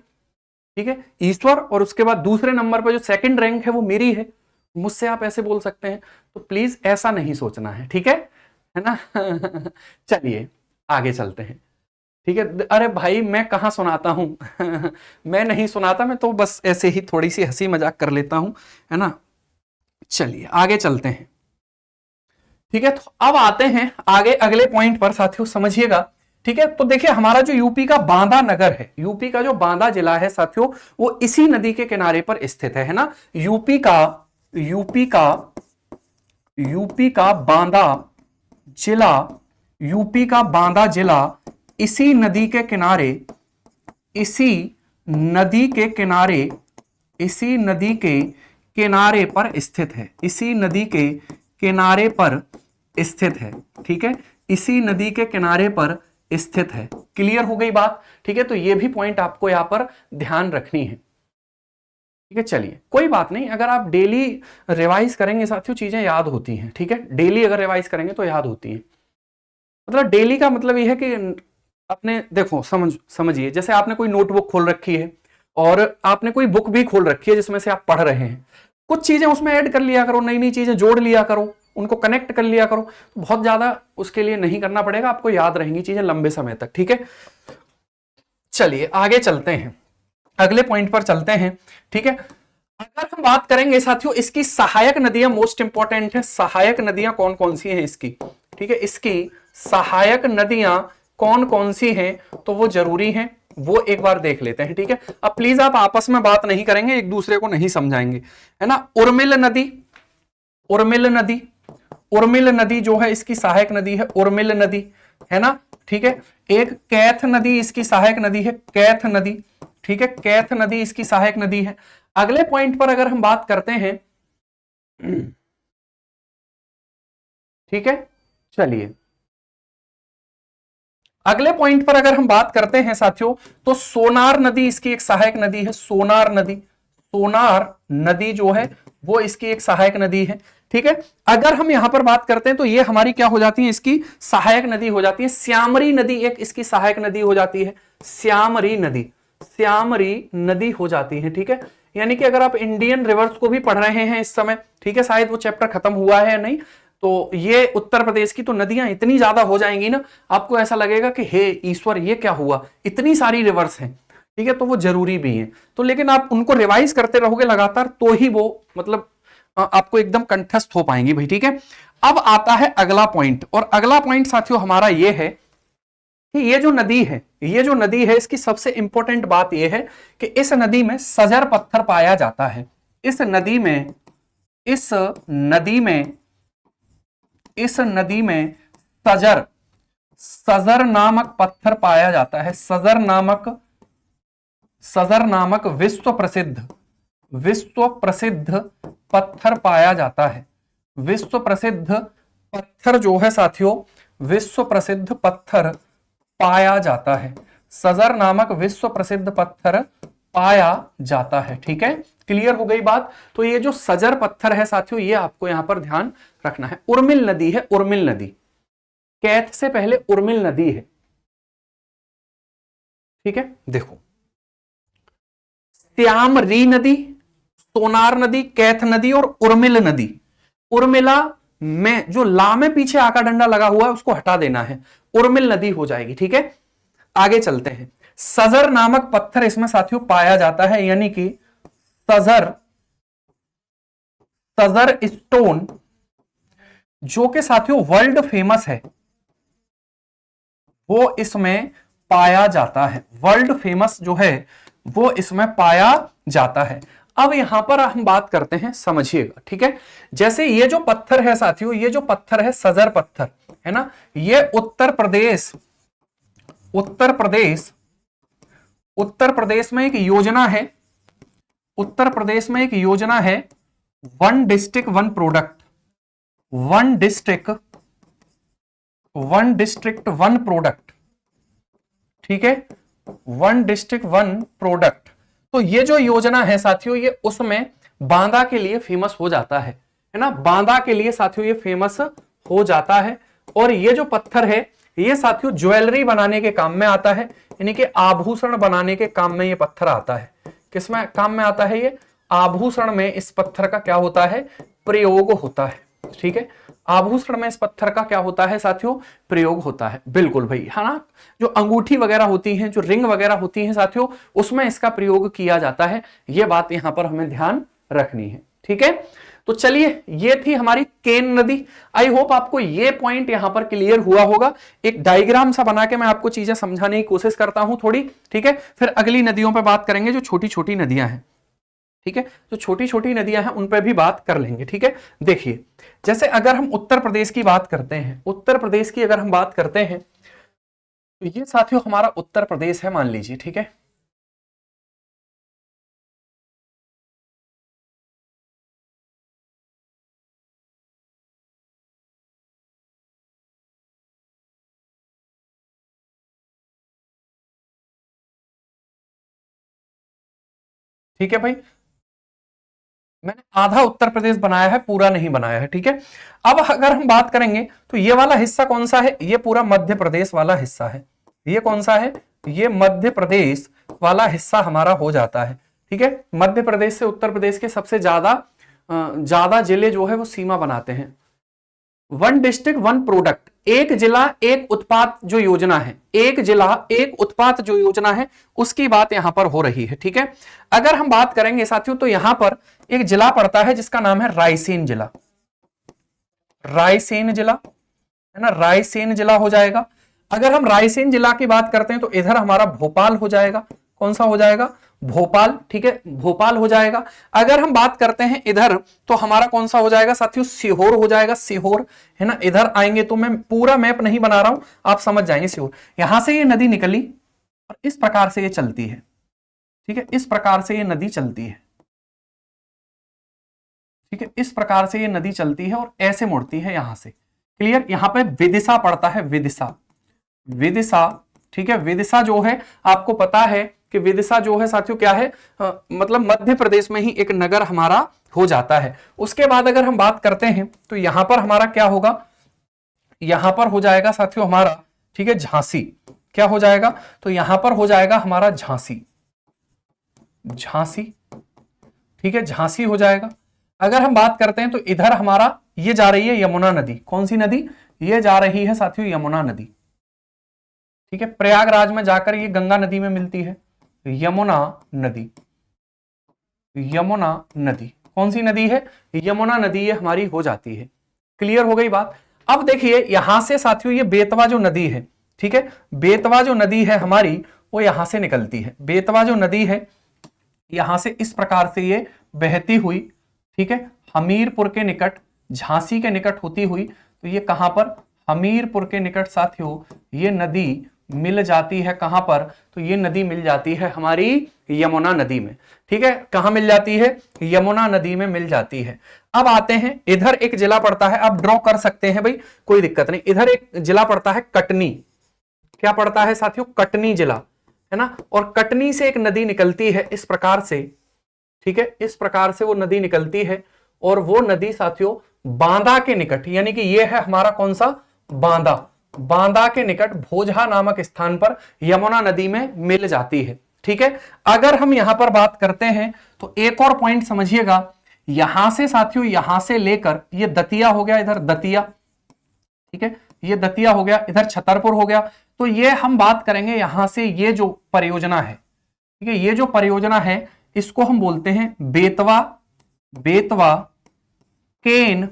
ठीक है। ईश्वर और उसके बाद दूसरे नंबर पे जो सेकंड रैंक है वो मेरी है, मुझसे आप ऐसे बोल सकते हैं, तो प्लीज ऐसा नहीं सोचना है, ठीक है ना। चलिए आगे चलते हैं, ठीक है। अरे भाई मैं कहां सुनाता हूं। मैं नहीं सुनाता, मैं तो बस ऐसे ही थोड़ी सी हंसी मजाक कर लेता हूं, है ना। चलिए आगे चलते हैं, ठीक है। तो अब आते हैं आगे अगले पॉइंट पर साथियों, समझिएगा, ठीक है। तो देखिए हमारा जो यूपी का बांदा नगर है, यूपी का जो बांदा जिला है साथियों, वो इसी नदी के किनारे पर स्थित है ना। यूपी का बांदा जिला, यूपी का बांदा जिला इसी नदी के किनारे, इसी नदी के किनारे, इसी नदी के किनारे पर स्थित है, इसी नदी के किनारे पर स्थित है, ठीक है, इसी नदी के किनारे पर स्थित है। क्लियर हो गई बात, ठीक है। तो ये भी पॉइंट आपको यहां पर ध्यान रखनी है, ठीक है। चलिए कोई बात नहीं, अगर आप डेली रिवाइज करेंगे साथियों चीजें याद होती हैं, ठीक है। डेली अगर रिवाइज करेंगे तो याद होती हैं। मतलब डेली का मतलब यह है कि आपने देखो समझिए, जैसे आपने कोई नोटबुक खोल रखी है और आपने कोई बुक भी खोल रखी है जिसमें से आप पढ़ रहे हैं, कुछ चीजें उसमें ऐड कर लिया करो, नई नई चीजें जोड़ लिया करो, उनको कनेक्ट कर लिया करो, तो बहुत ज्यादा उसके लिए नहीं करना पड़ेगा, आपको याद रहेंगी चीजें लंबे समय तक, ठीक है। चलिए आगे चलते हैं, अगले पॉइंट पर चलते हैं, ठीक है। अगर हम बात करेंगे साथियों इसकी सहायक नदियां मोस्ट इंपॉर्टेंट है, सहायक नदियां कौन कौन सी हैं इसकी, ठीक है, इसकी सहायक नदियां कौन कौन सी हैं, तो वो जरूरी हैं, वो एक बार देख लेते हैं, ठीक है। अब प्लीज आप आपस में बात नहीं करेंगे, एक दूसरे को नहीं समझाएंगे, है ना। उर्मिल नदी, उर्मिल नदी, उर्मिल नदी जो है इसकी सहायक नदी है, उर्मिल नदी, है ना, ठीक है। एक कैथ नदी इसकी सहायक नदी है, कैथ नदी, ठीक है, कैथ नदी इसकी सहायक नदी है। अगले पॉइंट पर अगर हम बात करते हैं, ठीक है, चलिए अगले पॉइंट पर अगर हम बात करते हैं साथियों, तो सोनार नदी इसकी एक सहायक नदी है, सोनार नदी, सोनार नदी जो है वो इसकी एक सहायक नदी है, ठीक है। अगर हम यहां पर बात करते हैं तो ये हमारी क्या हो जाती है, इसकी सहायक नदी हो जाती है। श्यामरी नदी एक इसकी सहायक नदी हो जाती है, श्यामरी नदी, श्यामरी नदी हो जाती है, ठीक है। यानी कि अगर आप इंडियन रिवर्स को भी पढ़ रहे हैं इस समय, ठीक है, शायद वो चैप्टर खत्म हुआ है या नहीं, तो ये उत्तर प्रदेश की तो नदियां इतनी ज्यादा हो जाएंगी ना, आपको ऐसा लगेगा कि हे ईश्वर ये क्या हुआ, इतनी सारी रिवर्स हैं, ठीक है। तो वो जरूरी भी है, तो लेकिन आप उनको रिवाइज करते रहोगे लगातार तो ही वो मतलब आपको एकदम कंठस्थ हो पाएंगी भाई, ठीक है। अब आता है अगला पॉइंट, और अगला पॉइंट साथियों हमारा ये है कि ये जो नदी है इसकी सबसे इंपॉर्टेंट बात ये है कि इस नदी में सजर पत्थर पाया जाता है। इस नदी में सजर नामक पत्थर पाया जाता है। सजर नामक विश्व प्रसिद्ध पत्थर पाया जाता है। विश्व प्रसिद्ध पत्थर जो है साथियों, विश्व प्रसिद्ध पत्थर पाया जाता है। सजर नामक विश्व प्रसिद्ध पत्थर पाया जाता है, ठीक है। क्लियर हो गई बात। तो ये जो सजर पत्थर है साथियों, ये आपको यहां पर ध्यान रखना है। उर्मिल नदी है, उर्मिल नदी, कैथ से पहले उर्मिल नदी है, ठीक है। देखो, श्यामरी नदी, सोनार नदी, कैथ नदी और उर्मिल नदी। उर्मिला में जो ला में पीछे आका डंडा लगा हुआ है उसको हटा देना है, उर्मिल नदी हो जाएगी, ठीक है। आगे चलते हैं। सजर नामक पत्थर इसमें साथियों पाया जाता है, यानी कि सजर स्टोन जो कि साथियों वर्ल्ड फेमस है, वो इसमें पाया जाता है। वर्ल्ड फेमस जो है वो इसमें पाया जाता है। अब यहां पर हम बात करते हैं, समझिएगा, ठीक है। जैसे ये जो पत्थर है साथियों, ये जो पत्थर है सजर पत्थर है ना, ये उत्तर प्रदेश में एक योजना है। उत्तर प्रदेश में एक योजना है, one district one product, one district one product, ठीक है, वन डिस्ट्रिक्ट वन प्रोडक्ट। तो ये जो योजना है साथियों, ये उसमें बांदा के लिए फेमस हो जाता है ना, बांदा के लिए साथियों ये फेमस हो जाता है। और ये जो पत्थर है ये साथियों ज्वेलरी बनाने के काम में आता है, यानी कि आभूषण बनाने के काम में ये पत्थर आता है। किसमें काम में आता है? ये आभूषण में इस पत्थर का क्या होता है? प्रयोग होता है, ठीक है। आभूषण में इस पत्थर का क्या होता है साथियों? प्रयोग होता है, बिल्कुल भाई, है ना। जो अंगूठी वगैरह होती हैं, जो रिंग वगैरह होती हैं साथियों, उसमें इसका प्रयोग किया जाता है। यह बात यहां पर हमें ध्यान रखनी है, ठीक है। तो चलिए, ये थी हमारी केन नदी। आई होप आपको ये पॉइंट यहां पर क्लियर हुआ होगा। एक डायग्राम सा बना के मैं आपको चीजें समझाने की कोशिश करता हूं थोड़ी, ठीक है। फिर अगली नदियों पर बात करेंगे, जो छोटी छोटी नदियां हैं, ठीक है। जो छोटी छोटी नदियां हैं उन पर भी बात कर लेंगे, ठीक है। देखिए, जैसे अगर हम उत्तर प्रदेश की बात करते हैं, उत्तर प्रदेश की अगर हम बात करते हैं, तो ये साथियों हमारा उत्तर प्रदेश है, मान लीजिए, ठीक है। ठीक है भाई, मैंने आधा उत्तर प्रदेश बनाया है, पूरा नहीं बनाया है, ठीक है। अब अगर हम बात करेंगे तो ये वाला हिस्सा कौन सा है? ये पूरा मध्य प्रदेश वाला हिस्सा है। ये कौन सा है? ये मध्य प्रदेश वाला हिस्सा हमारा हो जाता है, ठीक है। मध्य प्रदेश से उत्तर प्रदेश के सबसे ज्यादा जिले जो है वो सीमा बनाते हैं। वन डिस्ट्रिक्ट वन प्रोडक्ट, एक जिला एक उत्पाद जो योजना है, एक जिला एक उत्पाद जो योजना है, उसकी बात यहां पर हो रही है, ठीक है। अगर हम बात करेंगे साथियों, तो यहां पर एक जिला पड़ता है जिसका नाम है रायसेन जिला। रायसेन जिला है ना, रायसेन जिला हो जाएगा। अगर हम रायसेन जिला की बात करते हैं तो इधर हमारा भोपाल हो जाएगा। कौन सा हो जाएगा? भोपाल, ठीक है, भोपाल हो जाएगा। अगर हम बात करते हैं इधर, तो हमारा कौन सा हो जाएगा साथियों? सीहोर हो जाएगा, सीहोर, है ना। इधर आएंगे तो मैं पूरा मैप नहीं बना रहा हूं, आप समझ जाएंगे। सीहोर, यहां से ये नदी निकली और इस प्रकार से ये चलती है, ठीक है, इस प्रकार से ये नदी चलती है, ठीक है, इस प्रकार से ये नदी चलती है और ऐसे मुड़ती है यहां से। क्लियर? यहां पे विदिशा पड़ता है, विदिशा, विदिशा, ठीक है। विदिशा जो है आपको पता है कि विदिशा जो है साथियों क्या है, मतलब मध्य प्रदेश में ही एक नगर हमारा हो जाता है। उसके बाद अगर हम बात करते हैं तो यहां पर हमारा क्या होगा? यहां पर हो जाएगा साथियों हमारा, ठीक है, झांसी। क्या हो जाएगा? तो यहां पर हो जाएगा हमारा झांसी, झांसी, ठीक है, झांसी हो जाएगा। अगर हम बात करते हैं तो इधर हमारा ये जा रही है यमुना नदी। कौन सी नदी? ये जा रही है साथियों यमुना नदी, ठीक है। प्रयागराज में जाकर ये गंगा नदी में मिलती है, यमुना नदी, यमुना नदी। कौन सी नदी है? यमुना नदी ये हमारी हो जाती है। क्लियर हो गई बात। अब देखिए यहां से साथियों ये बेतवा जो नदी है, ठीक है, बेतवा जो नदी है हमारी वो यहां से निकलती है। बेतवा जो नदी है यहां से इस प्रकार से ये बहती हुई, ठीक है, हमीरपुर के निकट, झांसी के निकट होती हुई, तो ये कहां पर? हमीरपुर के निकट साथियों ये नदी मिल जाती है। कहां पर? तो ये नदी मिल जाती है हमारी यमुना नदी में। ठीक है, कहां मिल जाती है? यमुना नदी में मिल जाती है। अब आते हैं, इधर एक जिला पड़ता है, आप ड्रॉ कर सकते हैं भाई, कोई दिक्कत नहीं। इधर एक जिला पड़ता है कटनी। क्या पड़ता है साथियों? कटनी जिला, है ना। और कटनी से एक नदी निकलती है इस प्रकार से, ठीक है, इस प्रकार से वो नदी निकलती है। और वो नदी साथियों बांदा के निकट, यानी कि ये है हमारा कौन सा? बांदा। बांदा के निकट भोजहा नामक स्थान पर यमुना नदी में मिल जाती है। ठीक है, अगर हम यहां पर बात करते हैं तो एक और पॉइंट समझिएगा, यहां से साथियों, यहां से लेकर ये दतिया हो गया, इधर दतिया, ठीक है, ये दतिया हो गया, इधर छतरपुर हो गया। तो ये हम बात करेंगे यहां से, ये जो परियोजना है, ठीक है, ये जो परियोजना है इसको हम बोलते हैं बेतवा, बेतवा केन,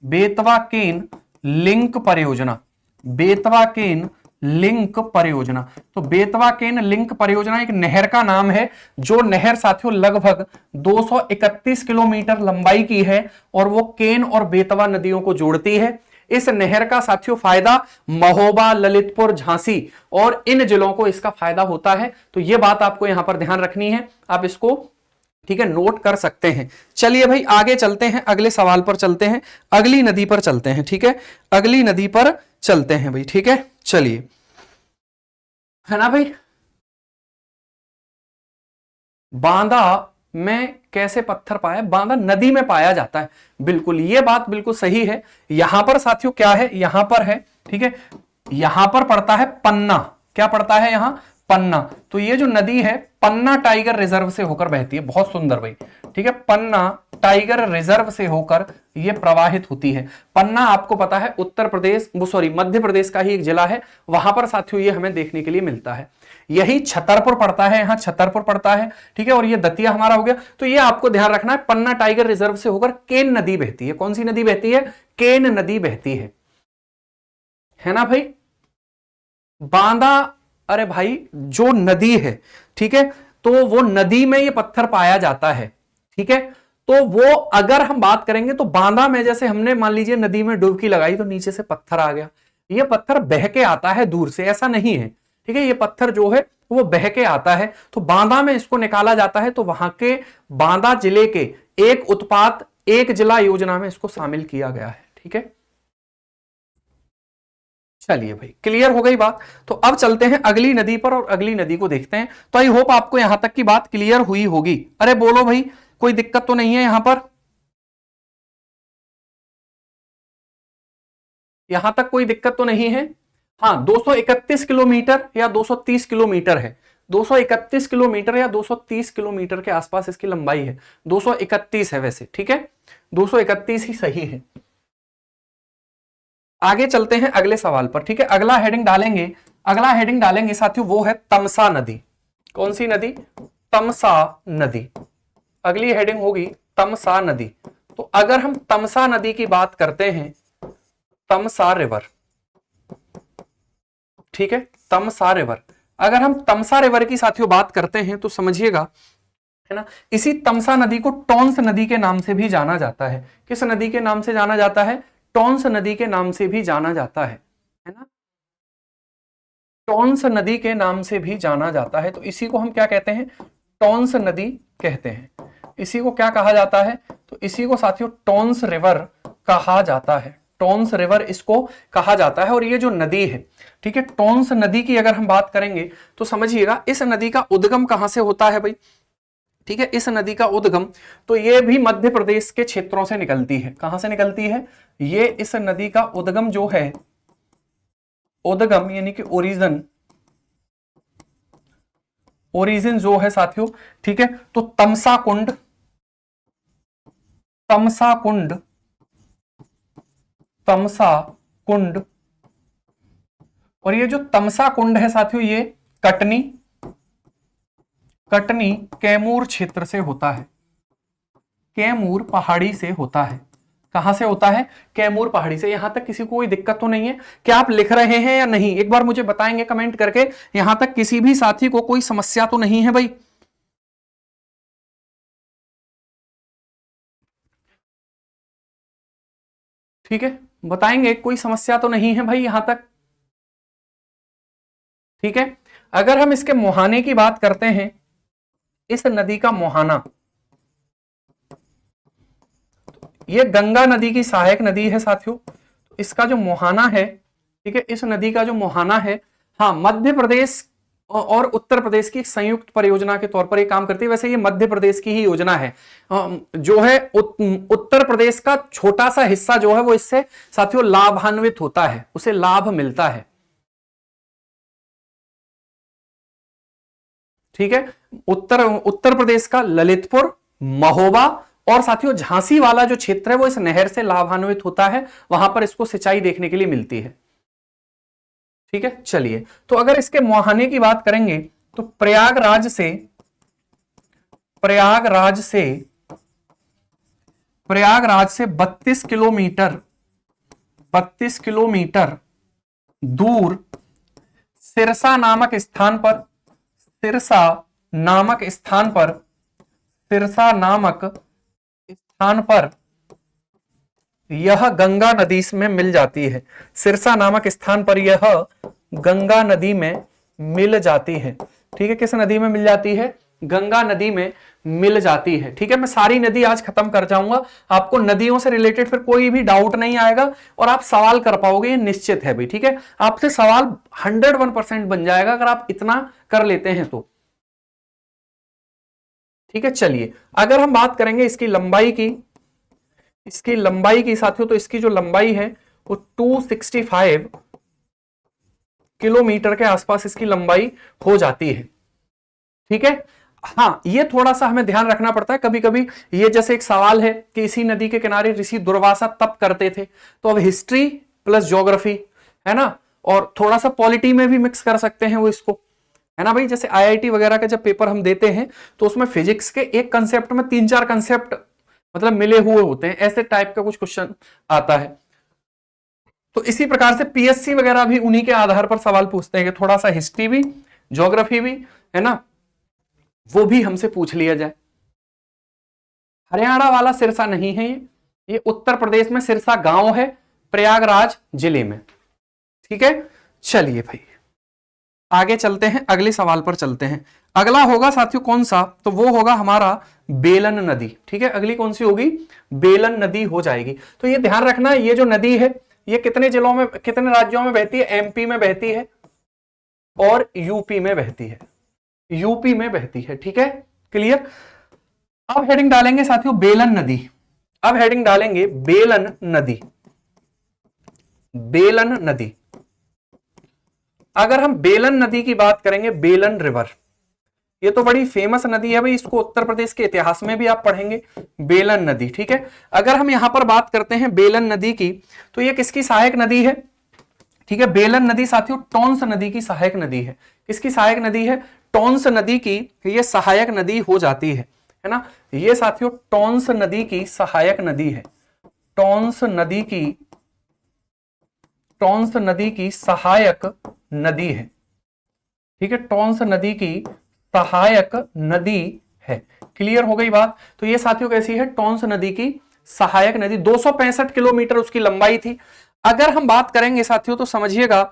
बेतवा केन लिंक परियोजना, बेतवा केन लिंक परियोजना। तो बेतवा केन लिंक परियोजना एक नहर का नाम है, जो नहर साथियों लगभग 231 किलोमीटर लंबाई की है और वो केन और बेतवा नदियों को जोड़ती है। इस नहर का साथियों फायदा महोबा, ललितपुर, झांसी और इन जिलों को इसका फायदा होता है। तो ये बात आपको यहां पर ध्यान रखनी है, आप इसको, ठीक है, नोट कर सकते हैं। चलिए भाई आगे चलते हैं, अगले सवाल पर चलते हैं, अगली नदी पर चलते हैं। ठीक है, अगली नदी पर चलते हैं भाई। ठीक है, चलिए, है ना भाई। बांदा में कैसे पत्थर पाया? बांदा नदी में पाया जाता है, बिल्कुल, ये बात बिल्कुल सही है। यहां पर साथियों क्या है? यहां पर है, ठीक है, यहां पर पड़ता है पन्ना। क्या पड़ता है यहां? पन्ना। तो ये जो नदी है पन्ना टाइगर रिजर्व से होकर बहती है। बहुत सुंदर भाई, ठीक है, पन्ना टाइगर रिजर्व से होकर ये प्रवाहित होती है। पन्ना आपको पता है उत्तर प्रदेश, वो सॉरी मध्य प्रदेश का ही एक जिला है, वहां पर साथियों ये हमें देखने के लिए मिलता है। यही छतरपुर पड़ता है, यहां छतरपुर पड़ता है, ठीक है, और ये दतिया हमारा हो गया। तो ये आपको ध्यान रखना है, पन्ना टाइगर रिजर्व से होकर केन नदी बहती है। कौन सी नदी बहती है? केन नदी बहती है ना भाई। बांदा, अरे भाई जो नदी है, ठीक है, तो वो नदी में ये पत्थर पाया जाता है। ठीक है, तो वो अगर हम बात करेंगे तो बांदा में, जैसे हमने मान लीजिए नदी में डुबकी लगाई तो नीचे से पत्थर आ गया, ये पत्थर बह के आता है दूर से, ऐसा नहीं है। ठीक है, ये पत्थर जो है वो बह के आता है, तो बांदा में इसको निकाला जाता है। तो वहां के बांदा जिले के एक उत्पाद एक जिला योजना में इसको शामिल किया गया है। ठीक है, चलिए भाई क्लियर हो गई बात। तो अब चलते हैं अगली नदी पर और अगली नदी को देखते हैं। तो आई होप आपको यहां तक की बात क्लियर हुई होगी। अरे बोलो भाई, कोई दिक्कत तो नहीं है यहां पर? यहां तक कोई दिक्कत तो नहीं है? हाँ, 231 किलोमीटर या 230 किलोमीटर है। 231 किलोमीटर या 230 किलोमीटर के आसपास इसकी लंबाई है। 231 है वैसे, ठीक है, 231 ही सही है। आगे चलते हैं अगले सवाल पर। ठीक है, अगला हेडिंग डालेंगे, अगला हेडिंग डालेंगे साथियों, वो है तमसा नदी। कौन सी नदी? तमसा नदी। अगली हेडिंग होगी तमसा नदी। तो अगर हम तमसा नदी की बात करते हैं, तमसा रिवर, ठीक है, तमसा रिवर, अगर हम तमसा रिवर की साथियों बात करते हैं तो समझिएगा, है ना, इसी तमसा नदी को टॉन्स नदी के नाम से भी जाना जाता है। किस नदी के नाम से जाना जाता है? टॉन्स नदी के नाम से भी जाना जाता है ना, टॉन्स नदी के नाम से भी जाना जाता है। तो इसी को हम क्या कहते हैं? टॉन्स नदी कहते हैं। इसी को क्या कहा जाता है? तो इसी को साथियों टॉन्स रिवर कहा जाता है। टॉन्स रिवर इसको कहा जाता है। और ये जो नदी है, ठीक है, टॉन्स नदी की अगर हम बात करेंगे तो समझिएगा इस नदी का उद्गम कहां से होता है भाई? ठीक है, इस नदी का उद्गम तो ये भी मध्य प्रदेश के क्षेत्रों से निकलती है। कहां से निकलती है? ये इस नदी का उद्गम जो है, उद्गम यानी कि ओरिजिन, ओरिजिन जो है साथियों, ठीक है, तो तमसा कुंड, तमसा कुंड, तमसा कुंड, और ये जो तमसा कुंड है साथियों ये कटनी, कटनी कैमूर क्षेत्र से होता है। कैमूर पहाड़ी से होता है। कहां से होता है? कैमूर पहाड़ी से। यहां तक किसी को कोई दिक्कत तो नहीं है? क्या आप लिख रहे हैं या नहीं, एक बार मुझे बताएंगे कमेंट करके। यहां तक किसी भी साथी को कोई समस्या तो नहीं है भाई? ठीक है, बताएंगे, कोई समस्या तो नहीं है भाई यहां तक? ठीक है, अगर हम इसके मुहाने की बात करते हैं, इस नदी का मुहाना, ये गंगा नदी की सहायक नदी है साथियों। इसका जो मुहाना है, ठीक है, इस नदी का जो मुहाना है, हाँ, मध्य प्रदेश और उत्तर प्रदेश की संयुक्त परियोजना के तौर पर ये काम करती है। वैसे ये मध्य प्रदेश की ही योजना है। जो है उत्तर प्रदेश का छोटा सा हिस्सा जो है वो इससे साथियों लाभान्वित होता है, उसे लाभ मिलता है। ठीक है, उत्तर प्रदेश का ललितपुर, महोबा और साथियों झांसी वाला जो क्षेत्र है वो इस नहर से लाभान्वित होता है। वहां पर इसको सिंचाई देखने के लिए मिलती है। ठीक है, चलिए, तो अगर इसके मुहाने की बात करेंगे तो प्रयागराज से 32 किलोमीटर दूर सिरसा नामक स्थान पर यह गंगा नदी में मिल जाती है। सिरसा नामक स्थान पर यह गंगा नदी में मिल जाती है। ठीक है, किस नदी में मिल जाती है? गंगा नदी में मिल जाती है। ठीक है, मैं सारी नदी आज खत्म कर जाऊंगा, आपको नदियों से रिलेटेड फिर कोई भी डाउट नहीं आएगा और आप सवाल कर पाओगे, ये निश्चित है भाई। ठीक है, आपसे सवाल 101% बन जाएगा अगर आप इतना कर लेते हैं तो। ठीक है, चलिए, अगर हम बात करेंगे इसकी लंबाई की साथियों, तो इसकी जो लंबाई है वो 265 किलोमीटर के आसपास इसकी लंबाई हो जाती है। ठीक है, हाँ, ये थोड़ा सा हमें ध्यान रखना पड़ता है। कभी कभी ये जैसे एक सवाल है कि इसी नदी के किनारे ऋषि दुर्वासा तप करते थे, तो अब हिस्ट्री प्लस ज्योग्राफी है ना, और थोड़ा सा पॉलिटी में भी मिक्स कर सकते हैं वो इसको, है ना भाई। जैसे आईआईटी वगैरह का जब पेपर हम देते हैं तो उसमें फिजिक्स के एक कंसेप्ट में 3-4 कंसेप्ट मतलब मिले हुए होते हैं, ऐसे टाइप का कुछ क्वेश्चन आता है। तो इसी प्रकार से पीएससी वगैरह भी उन्हीं के आधार पर सवाल पूछते हैं कि थोड़ा सा हिस्ट्री भी ज्योग्राफी भी है ना, वो भी हमसे पूछ लिया जाए। हरियाणा वाला सिरसा नहीं है, ये उत्तर प्रदेश में सिरसा गांव है, प्रयागराज जिले में। ठीक है, चलिए भाई आगे चलते हैं, अगले सवाल पर चलते हैं। अगला होगा साथियों कौन सा? तो वो होगा हमारा बेलन नदी। ठीक है, अगली कौन सी होगी? बेलन नदी हो जाएगी। तो ये ध्यान रखना, ये जो नदी है ये कितने जिलों में, कितने राज्यों में बहती है? एमपी में बहती है और यूपी में बहती है। यूपी में बहती है। ठीक है, क्लियर। अब हेडिंग डालेंगे साथियों बेलन नदी। अब हेडिंग डालेंगे बेलन नदी। बेलन नदी, अगर हम बेलन नदी की बात करेंगे, बेलन रिवर, ये तो बड़ी फेमस नदी है भाई, इसको उत्तर प्रदेश के इतिहास में भी आप पढ़ेंगे, बेलन नदी। ठीक है, अगर हम यहां पर बात करते हैं बेलन नदी की, तो ये किसकी सहायक नदी है? ठीक है, बेलन नदी साथियों टोंस नदी की सहायक नदी है। किसकी सहायक नदी है? टोंस नदी की ये सहायक नदी हो जाती है ना। ये साथियों टोंस नदी की सहायक नदी है। टोंस नदी की सहायक नदी है। ठीक है, टोंस नदी की सहायक नदी है। क्लियर हो गई बात? तो ये साथियों कैसी है? टोंस नदी की सहायक नदी। 265 किलोमीटर उसकी लंबाई थी। अगर हम बात करेंगे साथियों तो समझिएगा,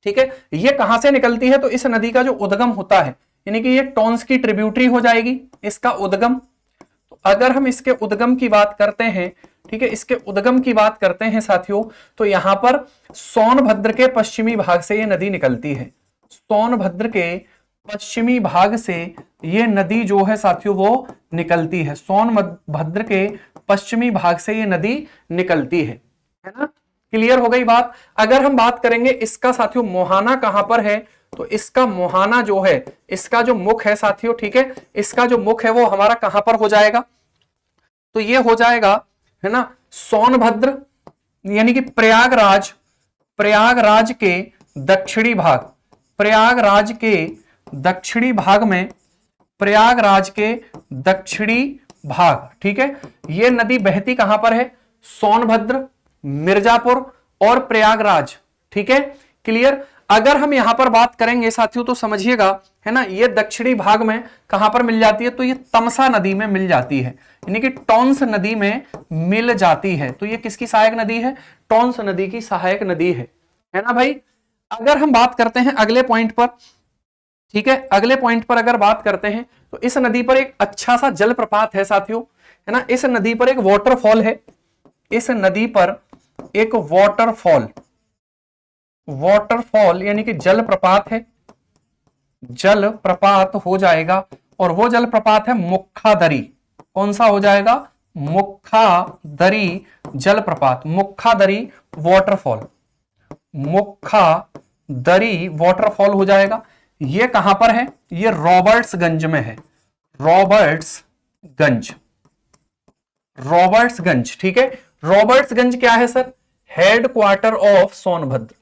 ठीक है, ये कहां से निकलती है? तो इस नदी का जो उद्गम होता है, यानी कि ये टोंस की ट्रिब्यूटरी हो जाएगी, इसका उद्गम। तो अगर हम इसके उद्गम की बात करते हैं, ठीक है, इसके उद्गम की बात करते हैं साथियों, तो यहां पर सोनभद्र के पश्चिमी भाग से ये नदी निकलती है। सोनभद्र के पश्चिमी भाग से ये नदी जो है साथियों वो निकलती है। सोनभद्र के पश्चिमी भाग से ये नदी निकलती है ना। क्लियर हो गई बात? अगर हम बात करेंगे इसका साथियों मुहाना कहां पर है, तो इसका मुहाना जो है, इसका जो मुख है साथियों, ठीक है, इसका जो मुख है वो हमारा कहां पर हो जाएगा? तो ये हो जाएगा है ना सोनभद्र, यानी कि प्रयागराज के दक्षिणी भाग, प्रयागराज के दक्षिणी भाग, ठीक है। ये नदी बहती कहां पर है? सोनभद्र, मिर्जापुर और प्रयागराज, ठीक है, क्लियर। अगर हम यहां पर बात करेंगे साथियों तो समझिएगा, है ना, ये दक्षिणी भाग में कहां पर मिल जाती है? तो ये तमसा नदी में मिल जाती है, यानी कि टोंस नदी में मिल जाती है। तो ये किसकी सहायक नदी है? टोंस नदी की सहायक नदी है ना भाई। अगर हम बात करते हैं अगले पॉइंट पर, ठीक है, अगले पॉइंट पर अगर बात करते हैं तो इस नदी पर एक अच्छा सा जलप्रपात है साथियों, है ना। इस नदी पर एक वाटरफॉल है, इस नदी पर एक वाटरफॉल यानी कि जलप्रपात है, जलप्रपात हो जाएगा। और वो जलप्रपात है मुक्खादरी। कौन सा हो जाएगा? मुक्खादरी जलप्रपात, मुक्खादरी वाटरफॉल, मुक्खादरी वाटरफॉल हो जाएगा। ये कहां पर है? ये रॉबर्ट्सगंज में है, रॉबर्ट्सगंज, ठीक है। रॉबर्ट्सगंज क्या है sir? Headquarter of Sonbhadra,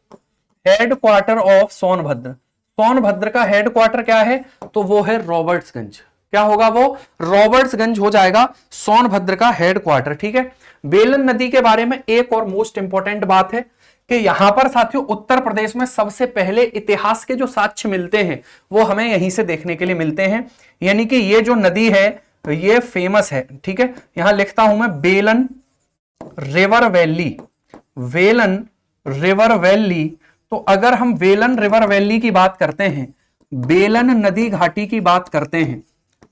headquarter of Sonbhadra. Sonbhadra का हेडक्वार्टर क्या है? तो वो है रॉबर्ट्सगंज। क्या होगा वो? रॉबर्ट्सगंज हो जाएगा सोनभद्र का हेडक्वार्टर, ठीक है। बेलन नदी के बारे में एक और मोस्ट इंपॉर्टेंट बात है कि यहां पर साथियों उत्तर प्रदेश में सबसे पहले इतिहास के जो साक्ष्य मिलते हैं वो हमें यहीं से देखने के लिए मिलते हैं। यानी कि ये जो नदी है ये फेमस है, ठीक है। यहां लिखता हूं मैं बेलन river valley, Velan river valley. तो अगर हम वेलन रिवर वैली की बात करते हैं, बेलन नदी घाटी की बात करते हैं,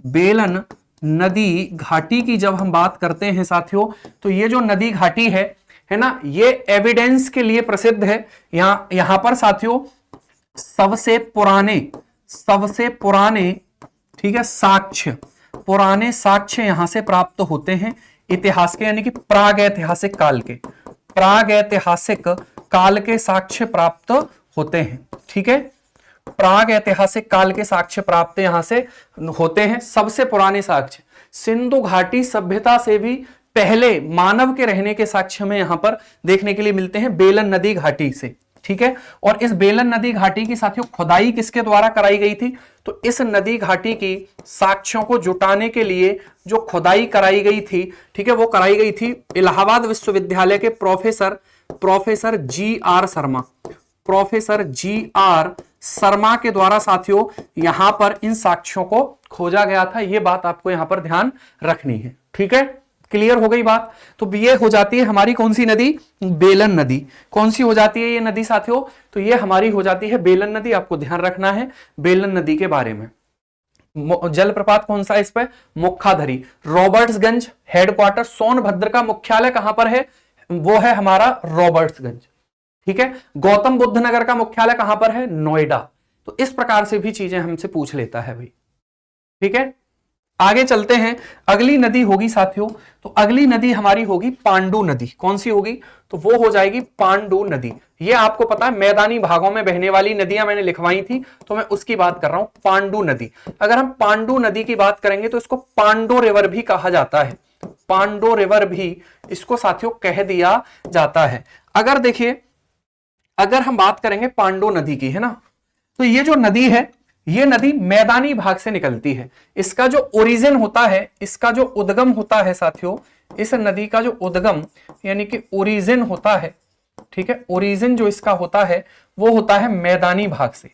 बेलन नदी घाटी की जब हम बात करते हैं साथियों, तो ये जो नदी घाटी है ना, ये एविडेंस के लिए प्रसिद्ध है। यहां पर साथियों सबसे पुराने, ठीक है, पुराने साक्ष्य यहां से प्राप्त होते हैं इतिहास के, यानी कि प्रागैतिहासिक काल के साक्ष्य प्राप्त होते हैं, ठीक है। प्रागैतिहासिक काल के साक्ष्य प्राप्त यहां से होते हैं। सबसे पुराने साक्ष्य सिंधु घाटी सभ्यता से भी पहले मानव के रहने के साक्ष्य में यहां पर देखने के लिए मिलते हैं बेलन नदी घाटी से, ठीक है। और इस बेलन नदी घाटी की साथियों खुदाई किसके द्वारा कराई गई थी? तो इस नदी घाटी की साक्ष्यों को जुटाने के लिए जो खुदाई कराई गई थी, ठीक है, वो कराई गई थी इलाहाबाद विश्वविद्यालय के प्रोफेसर जी आर शर्मा के द्वारा साथियों यहां पर इन साक्ष्यों को खोजा गया था। यह बात आपको यहां पर ध्यान रखनी है, ठीक है, क्लियर हो गई बात। तो ये हो जाती है हमारी कौन सी नदी? बेलन नदी। कौन सी हो जाती है ये नदी साथियों? तो ये हमारी हो जाती है बेलन नदी। आपको ध्यान रखना है बेलन नदी के बारे में। जलप्रपात कौन सा है इस पे? मुक्खाधरी। रॉबर्ट्सगंज हेडक्वार्टर, सोनभद्र का मुख्यालय कहां पर है? वो है हमारा रॉबर्ट्सगंज, ठीक है। गौतम बुद्ध नगर का मुख्यालय कहां पर है? नोएडा। तो इस प्रकार से भी चीजें हमसे पूछ लेता है भाई, ठीक है। आगे चलते हैं, अगली नदी होगी साथियों, तो अगली नदी हमारी होगी पांडु नदी। कौन सी होगी? तो वो हो जाएगी पांडु नदी। ये आपको पता है मैदानी भागों में बहने वाली नदियां मैंने लिखवाई थी, तो मैं उसकी बात कर रहा हूं, पांडु नदी। अगर हम पांडु नदी की बात करेंगे तो इसको पांडो रिवर भी कहा जाता है, पांडो रिवर भी इसको साथियों कह दिया जाता है। अगर देखिए, अगर हम बात करेंगे पांडो नदी की, है ना, तो ये जो नदी है ये नदी मैदानी भाग से निकलती है। इसका जो ओरिजिन होता है, इसका जो उद्गम होता है साथियों, इस नदी का जो उद्गम यानी कि ओरिजिन होता है, ठीक है, ओरिजिन जो इसका होता है वो होता है मैदानी भाग से,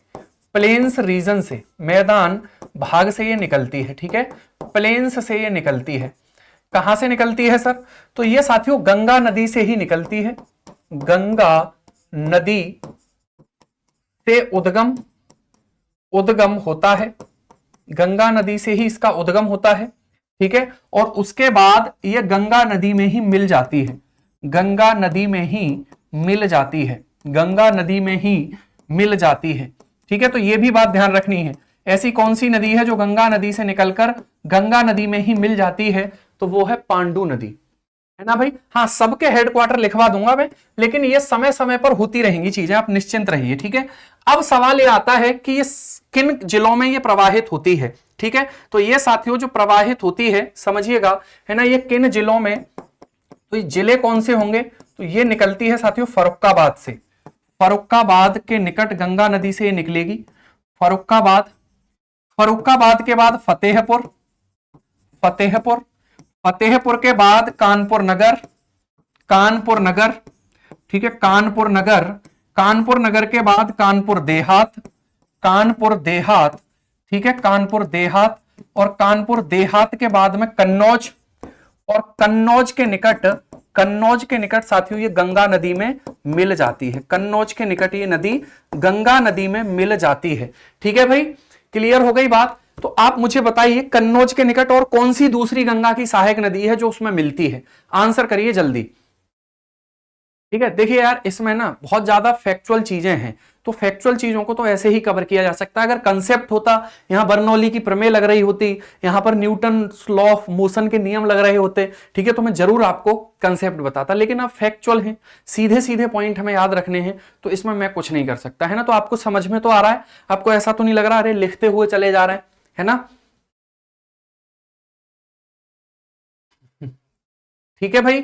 प्लेन्स रीजन से, मैदान भाग से ये निकलती है, ठीक है, प्लेन्स से ये निकलती है। कहां से निकलती है सर? तो ये साथियों गंगा नदी से ही निकलती है। गंगा नदी से उद्गम होता है, गंगा नदी से ही इसका उद्गम होता है, ठीक है। और उसके बाद ये गंगा नदी में ही मिल जाती है, गंगा नदी में ही मिल जाती है, गंगा नदी में ही मिल जाती है, ठीक है। तो ये भी बात ध्यान रखनी है, ऐसी कौन सी नदी है जो गंगा नदी से निकलकर गंगा नदी में ही मिल जाती है? तो वो है पांडु नदी, है ना भाई। हाँ, सबके हेडक्वार्टर लिखवा दूंगा मैं, लेकिन ये समय समय पर होती रहेंगी चीजें, आप निश्चिंत रहिए, ठीक है। अब सवाल ये आता है कि ये किन जिलों में ये प्रवाहित होती है, ठीक है। तो ये साथियों जो प्रवाहित होती है समझिएगा, है ना, ये किन जिलों में, तो ये जिले कौन से होंगे? तो ये निकलती है साथियों फर्रुखाबाद से, फर्रुखाबाद के निकट गंगा नदी से ये निकलेगी, फर्रुखाबाद के बाद फतेहपुर, फतेहपुर के बाद कानपुर नगर, कानपुर नगर, ठीक है, कानपुर नगर, कानपुर नगर के बाद कानपुर देहात, कानपुर देहात, ठीक है, कानपुर देहात, और कानपुर देहात के बाद में कन्नौज, और कन्नौज के निकट, कन्नौज के निकट साथियों ये गंगा नदी में मिल जाती है, कन्नौज के निकट ये नदी गंगा नदी में मिल जाती है। ठीक है भाई, क्लियर हो गई बात। तो आप मुझे बताइए कन्नौज के निकट और कौन सी दूसरी गंगा की सहायक नदी है जो उसमें मिलती है, आंसर करिए जल्दी। ठीक है, देखिए यार इसमें ना बहुत ज्यादा फैक्चुअल चीजें हैं, तो फैक्चुअल चीजों को तो ऐसे ही कवर किया जा सकता है। अगर कंसेप्ट होता, यहां बर्नौली की प्रमेय लग रही होती, यहां पर न्यूटन लॉ ऑफ मोशन के नियम लग रहे होते, ठीक है, तो मैं जरूर आपको कंसेप्ट बताता, लेकिन अब फैक्चुअल है, सीधे सीधे पॉइंट हमें याद रखने हैं, तो इसमें मैं कुछ नहीं कर सकता, है ना। तो आपको समझ में तो आ रहा है, आपको ऐसा तो नहीं लग रहा अरे लिखते हुए चले जा रहे हैं, है ना। ठीक है भाई,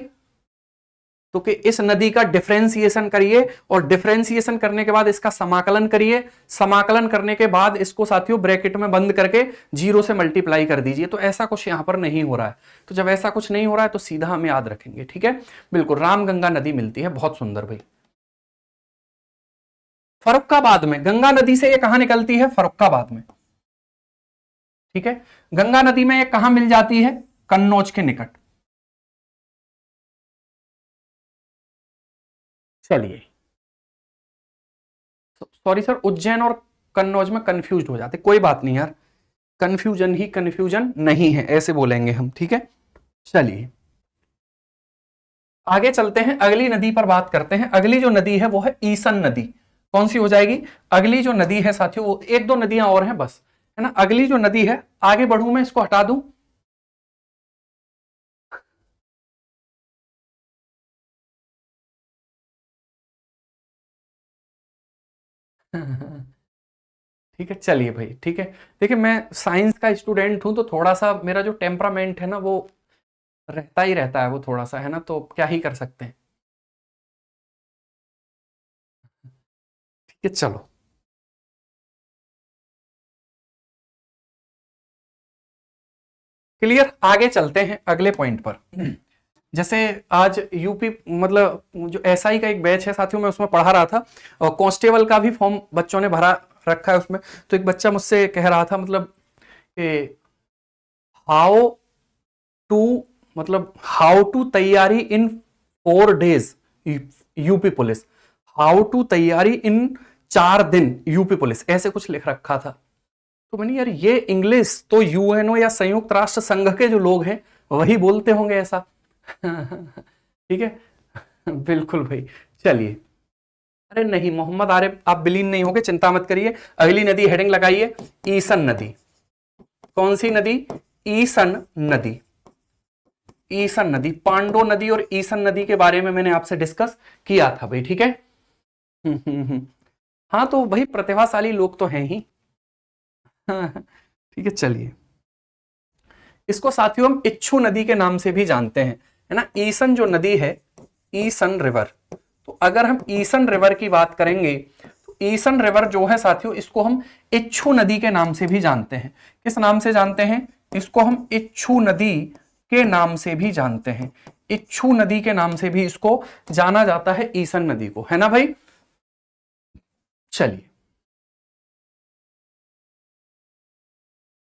तो कि इस नदी का डिफरेंशिएशन करिए, और डिफरेंशिएशन करने के बाद इसका समाकलन करिए, समाकलन करने के बाद इसको साथियों ब्रैकेट में बंद करके 0 से मल्टीप्लाई कर दीजिए। तो ऐसा कुछ यहां पर नहीं हो रहा है, तो जब ऐसा कुछ नहीं हो रहा है तो सीधा हम याद रखेंगे। ठीक है, बिल्कुल रामगंगा नदी मिलती है, बहुत सुंदर भाई। फर्रुखाबाद में गंगा नदी से ये कहां निकलती है, फर्रुखाबाद में। ठीक है, गंगा नदी में ये कहां मिल जाती है, कन्नौज के निकट। चलिए, सॉरी सर, उज्जैन और कन्नौज में कंफ्यूज हो जाते, कोई बात नहीं यार, कंफ्यूजन ही कंफ्यूजन नहीं है, ऐसे बोलेंगे हम। ठीक है, चलिए आगे चलते हैं, अगली नदी पर बात करते हैं। अगली जो नदी है वो है ईसन नदी। कौन सी हो जाएगी अगली जो नदी है साथियों, वो एक दो नदियां और हैं बस, है ना। अगली जो नदी है, आगे बढ़ू मैं, इसको हटा दूं, ठीक है, चलिए भाई, ठीक है। देखिए मैं साइंस का स्टूडेंट हूं, तो थोड़ा सा मेरा जो टेम्परामेंट है ना वो रहता ही रहता है, वो थोड़ा सा, है ना, तो क्या ही कर सकते हैं। ठीक है, चलो क्लियर, आगे चलते हैं अगले पॉइंट पर। जैसे आज यूपी मतलब जो एसआई का एक बैच है साथियों, मैं उसमें पढ़ा रहा था, और कांस्टेबल का भी फॉर्म बच्चों ने भरा रखा है उसमें। तो एक बच्चा मुझसे कह रहा था मतलब हाउ टू, मतलब हाउ टू तैयारी in 4 days UP police, how to तैयारी इन 4 दिन यूपी पुलिस, ऐसे कुछ लिख रखा था। तो मैंने यार ये इंग्लिश तो यूएनओ या संयुक्त राष्ट्र संघ के जो लोग हैं वही बोलते होंगे ऐसा। ठीक है, बिल्कुल भाई। चलिए, अरे नहीं मोहम्मद आरिफ, आप बिलीन नहीं होगे, चिंता मत करिए। अगली नदी हेडिंग लगाइए, ईसन नदी। कौन सी नदी, ईसन नदी। ईसन नदी, पांडो नदी और ईसन नदी के बारे में मैंने आपसे डिस्कस किया था भाई। ठीक है, हाँ तो भाई प्रतिभाशाली लोग तो हैं ही। ठीक है, चलिए इसको साथियों हम इच्छू नदी के नाम से भी जानते हैं, है ना। ईसन जो नदी है, ईसन रिवर, तो अगर हम ईसन रिवर की बात करेंगे तो ईसन रिवर जो है साथियों, इसको हम इच्छू नदी के नाम से भी जानते हैं। किस नाम से जानते हैं, इसको हम इच्छू नदी के नाम से भी जानते हैं, इच्छू नदी के नाम से भी इसको जाना जाता है, ईसन नदी को, है ना भाई। चलिए,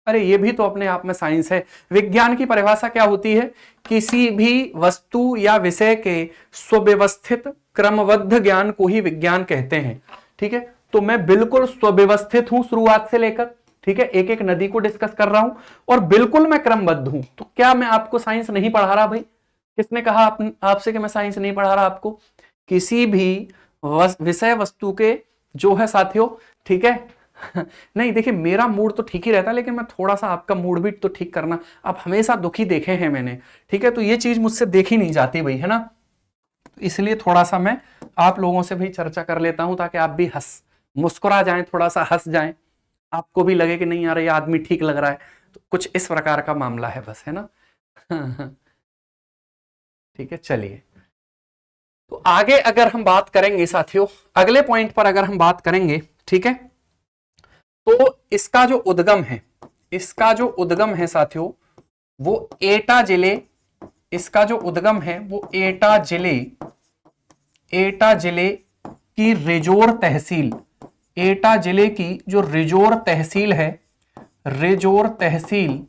अरे ये भी तो अपने आप में साइंस है। विज्ञान की परिभाषा क्या होती है, किसी भी वस्तु या विषय के सुव्यवस्थित क्रमबद्ध ज्ञान को ही विज्ञान कहते हैं। ठीक है, तो मैं बिल्कुल सुव्यवस्थित हूं शुरुआत से लेकर, ठीक है, एक एक नदी को डिस्कस कर रहा हूं, और बिल्कुल मैं क्रमबद्ध हूं। तो क्या मैं आपको साइंस नहीं पढ़ा रहा भाई, किसने कहा आपसे कि मैं साइंस नहीं पढ़ा रहा आपको। किसी भी विषय वस्तु के जो है साथियों, ठीक है, नहीं देखिए मेरा मूड तो ठीक ही रहता है, लेकिन मैं थोड़ा सा आपका मूड भी तो ठीक करना, आप हमेशा दुखी देखे हैं मैंने, ठीक है, तो ये चीज मुझसे देखी नहीं जाती भाई, है ना। तो इसलिए थोड़ा सा मैं आप लोगों से भी चर्चा कर लेता हूं, ताकि आप भी मुस्कुरा जाएं, थोड़ा सा हंस जाएं, आपको भी लगे कि नहीं यार ये आदमी ठीक लग रहा है। तो कुछ इस प्रकार का मामला है बस, है ना। ठीक है, चलिए तो आगे अगर हम बात करेंगे साथियों, अगले पॉइंट पर अगर हम बात करेंगे, ठीक है, तो इसका जो उद्गम है, इसका जो उद्गम है साथियों, वो एटा जिले इसका जो उद्गम है वो एटा जिले की रिजोर तहसील, एटा जिले की जो रिजोर तहसील है, रिजोर तहसील,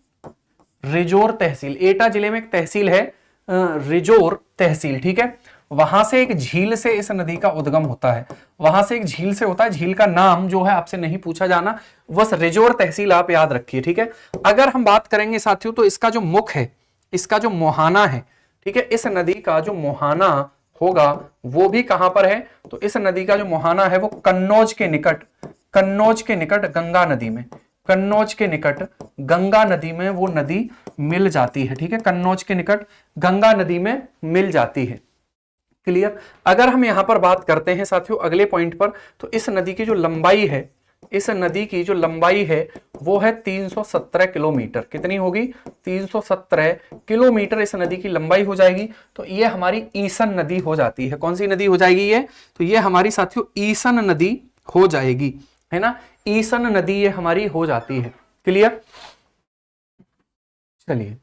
एटा जिले में एक तहसील है रिजोर तहसील, ठीक है, वहां से एक झील से इस नदी का उद्गम होता है, वहां से एक झील से होता है, झील का नाम जो है आपसे नहीं पूछा जाना, बस रिजोर तहसील आप याद रखिए, ठीक है। अगर हम बात करेंगे साथियों तो इसका जो मुख है, इसका जो मुहाना है, ठीक है, इस नदी का जो मुहाना होगा वो भी कहां पर है, तो इस नदी का जो मुहाना है वो कन्नौज के निकट गंगा नदी में, कन्नौज के निकट गंगा नदी में वो नदी मिल जाती है, ठीक है, कन्नौज के निकट गंगा नदी में मिल जाती है। क्लियर। अगर हम यहां पर बात करते हैं साथियों अगले पॉइंट पर, तो इस नदी की जो लंबाई है, इस नदी की जो लंबाई है वो है 317 किलोमीटर। कितनी होगी? 317 किलोमीटर इस नदी की लंबाई हो जाएगी। तो ये हमारी ईसन नदी हो जाती है। कौन सी नदी हो जाएगी ये? तो ये हमारी साथियों ईसन नदी हो जाएगी, है ना, ईसन नदी ये हमारी हो जाती है। क्लियर। चलिए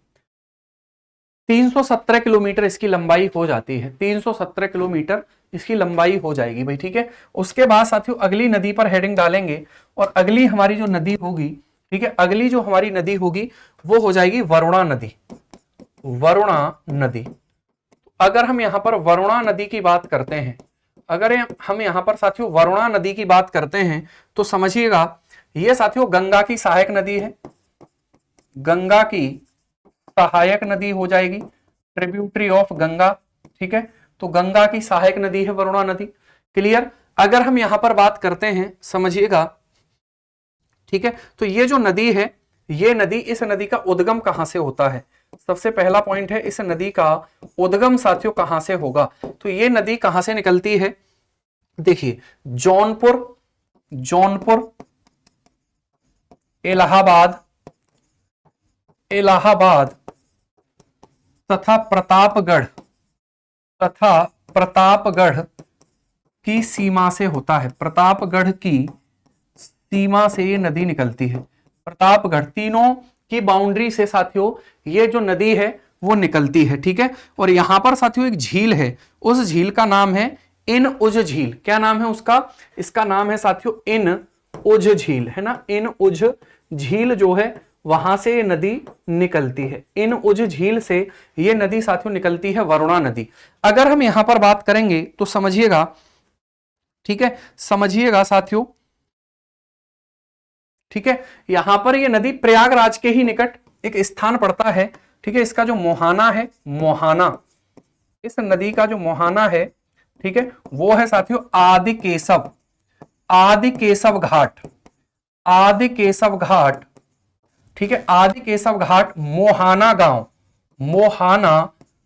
317 किलोमीटर इसकी लंबाई हो जाती है, 317 किलोमीटर इसकी लंबाई हो जाएगी भाई, ठीक है। उसके बाद साथियों अगली नदी पर हेडिंग डालेंगे और अगली हमारी जो नदी होगी, ठीक है, अगली जो हमारी नदी होगी वो हो जाएगी वरुणा नदी। वरुणा नदी, अगर हम यहां पर वरुणा नदी की बात करते हैं, अगर हम यहां पर साथियों वरुणा नदी की बात करते हैं तो समझिएगा ये साथियों गंगा की सहायक नदी है, गंगा की सहायक नदी हो जाएगी, ट्रिब्यूटरी ऑफ गंगा, ठीक है। तो गंगा की सहायक नदी है वरुणा नदी। क्लियर। अगर हम यहां पर बात करते हैं समझिएगा, ठीक है, तो ये जो नदी है, ये नदी, इस नदी का उद्गम कहां से होता है? सबसे पहला पॉइंट है इस नदी का उद्गम साथियों कहां से होगा? तो ये नदी कहां से निकलती है? देखिए जौनपुर, इलाहाबाद तथा प्रतापगढ़ की सीमा से होता है। प्रतापगढ़ की सीमा से ये नदी निकलती है। प्रतापगढ़, तीनों की बाउंड्री से साथियों ये जो नदी है वो निकलती है, ठीक है। और यहां पर साथियों एक झील है, उस झील का नाम है इन उज झील। क्या नाम है उसका? इसका नाम है साथियों इन उज झील, है ना। इन उज झील जो है वहां से ये नदी निकलती है, इन उज झील से ये नदी साथियों निकलती है वरुणा नदी। अगर हम यहां पर बात करेंगे तो समझिएगा, ठीक है, समझिएगा साथियों, ठीक है, यहां पर ये नदी प्रयागराज के ही निकट एक स्थान पड़ता है, ठीक है। इसका जो मोहाना है, मोहाना, इस नदी का जो मोहाना है, ठीक है, वो है साथियों आदिकेशव घाट, ठीक है, आदिकेशव घाट मोहाना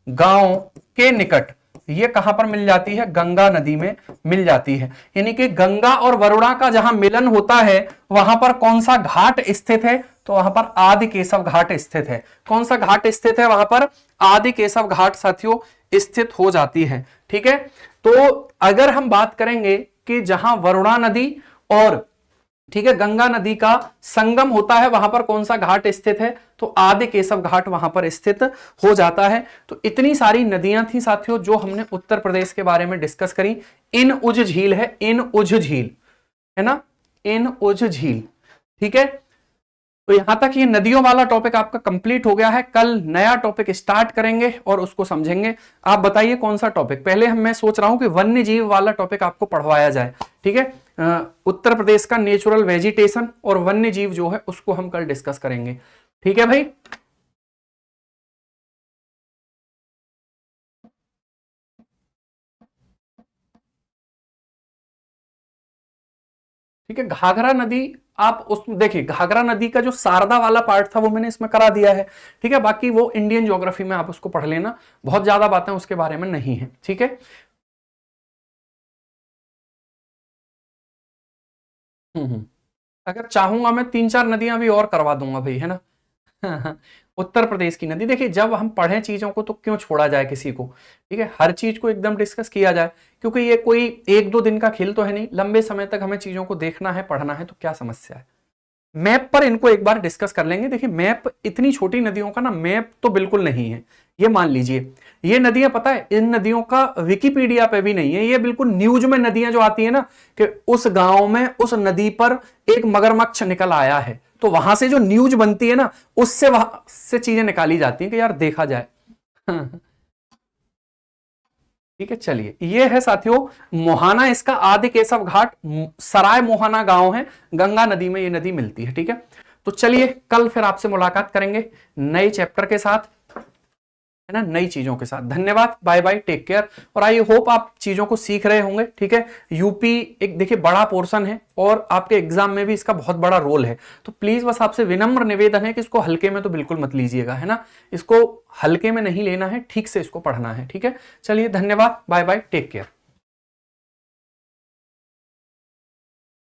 गांव के निकट ये कहां पर मिल जाती है? गंगा नदी में मिल जाती है। यानी कि गंगा और वरुणा का जहां मिलन होता है वहां पर कौन सा घाट स्थित है? तो वहां पर आदिकेशव घाट स्थित है। कौन सा घाट स्थित है? वहां पर आदिकेशव घाट साथियों स्थित हो जाती है, ठीक है। तो अगर हम बात करेंगे कि जहां वरुणा नदी और, ठीक है, गंगा नदी का संगम होता है वहां पर कौन सा घाट स्थित है? तो आदिकेशव घाट वहां पर स्थित हो जाता है। तो इतनी सारी नदियां थी साथियों जो हमने उत्तर प्रदेश के बारे में डिस्कस करी। इन उज झील है, इन उज झील, है ना, इन उज झील, ठीक है। तो यहां तक ये नदियों वाला टॉपिक आपका कंप्लीट हो गया है। कल नया टॉपिक स्टार्ट करेंगे और उसको समझेंगे। आप बताइए कौन सा टॉपिक? पहले मैं सोच रहा हूं कि वन्य जीव वाला टॉपिक आपको पढ़वाया जाए, ठीक है। उत्तर प्रदेश का नेचुरल वेजिटेशन और वन्य जीव जो है उसको हम कल डिस्कस करेंगे, ठीक है भाई। ठीक है, घाघरा नदी आप उस देखिए, घाघरा नदी का जो शारदा वाला पार्ट था वो मैंने इसमें करा दिया है, ठीक है। बाकी वो इंडियन ज्योग्राफी में आप उसको पढ़ लेना, बहुत ज्यादा बातें उसके बारे में नहीं है, ठीक है। अगर चाहूंगा मैं 3-4 नदियां भी और करवा दूंगा भाई, है ना। उत्तर प्रदेश की नदी, देखिए जब हम पढ़ें चीजों को तो क्यों छोड़ा जाए किसी को, ठीक है, हर चीज को एकदम डिस्कस किया जाए, क्योंकि ये कोई 1-2 दिन का खेल तो है नहीं, लंबे समय तक हमें चीजों को देखना है, पढ़ना है, तो क्या समस्या है। मैप पर इनको एक बार डिस्कस कर लेंगे। देखिए मैप इतनी छोटी नदियों का ना मैप तो बिल्कुल नहीं है, ये मान लीजिए। ये नदियां पता है इन नदियों का विकिपीडिया पे भी नहीं है, ये बिल्कुल न्यूज में नदियां जो आती है ना कि उस गांव में उस नदी पर एक मगरमच्छ निकल आया है, तो वहां से जो न्यूज बनती है ना उससे वहां से चीजें निकाली जाती हैं कि यार देखा जाए। ठीक है, चलिए ये है साथियों मोहाना, इसका आदि केशव घाट सराय मोहाना गांव है, गंगा नदी में ये नदी मिलती है। ठीक है, तो चलिए कल फिर आपसे मुलाकात करेंगे नए चैप्टर के साथ, है ना, नई चीजों के साथ। धन्यवाद, बाय बाय, टेक केयर। और आई होप आप चीजों को सीख रहे होंगे। ठीक है, यूपी एक देखिए बड़ा पोर्शन है और आपके एग्जाम में भी इसका बहुत बड़ा रोल है, तो प्लीज बस आपसे विनम्र निवेदन है कि इसको हल्के में तो बिल्कुल मत लीजिएगा, है ना, इसको हल्के में नहीं लेना है, ठीक से इसको पढ़ना है। ठीक है, चलिए धन्यवाद, बाय बाय, टेक केयर।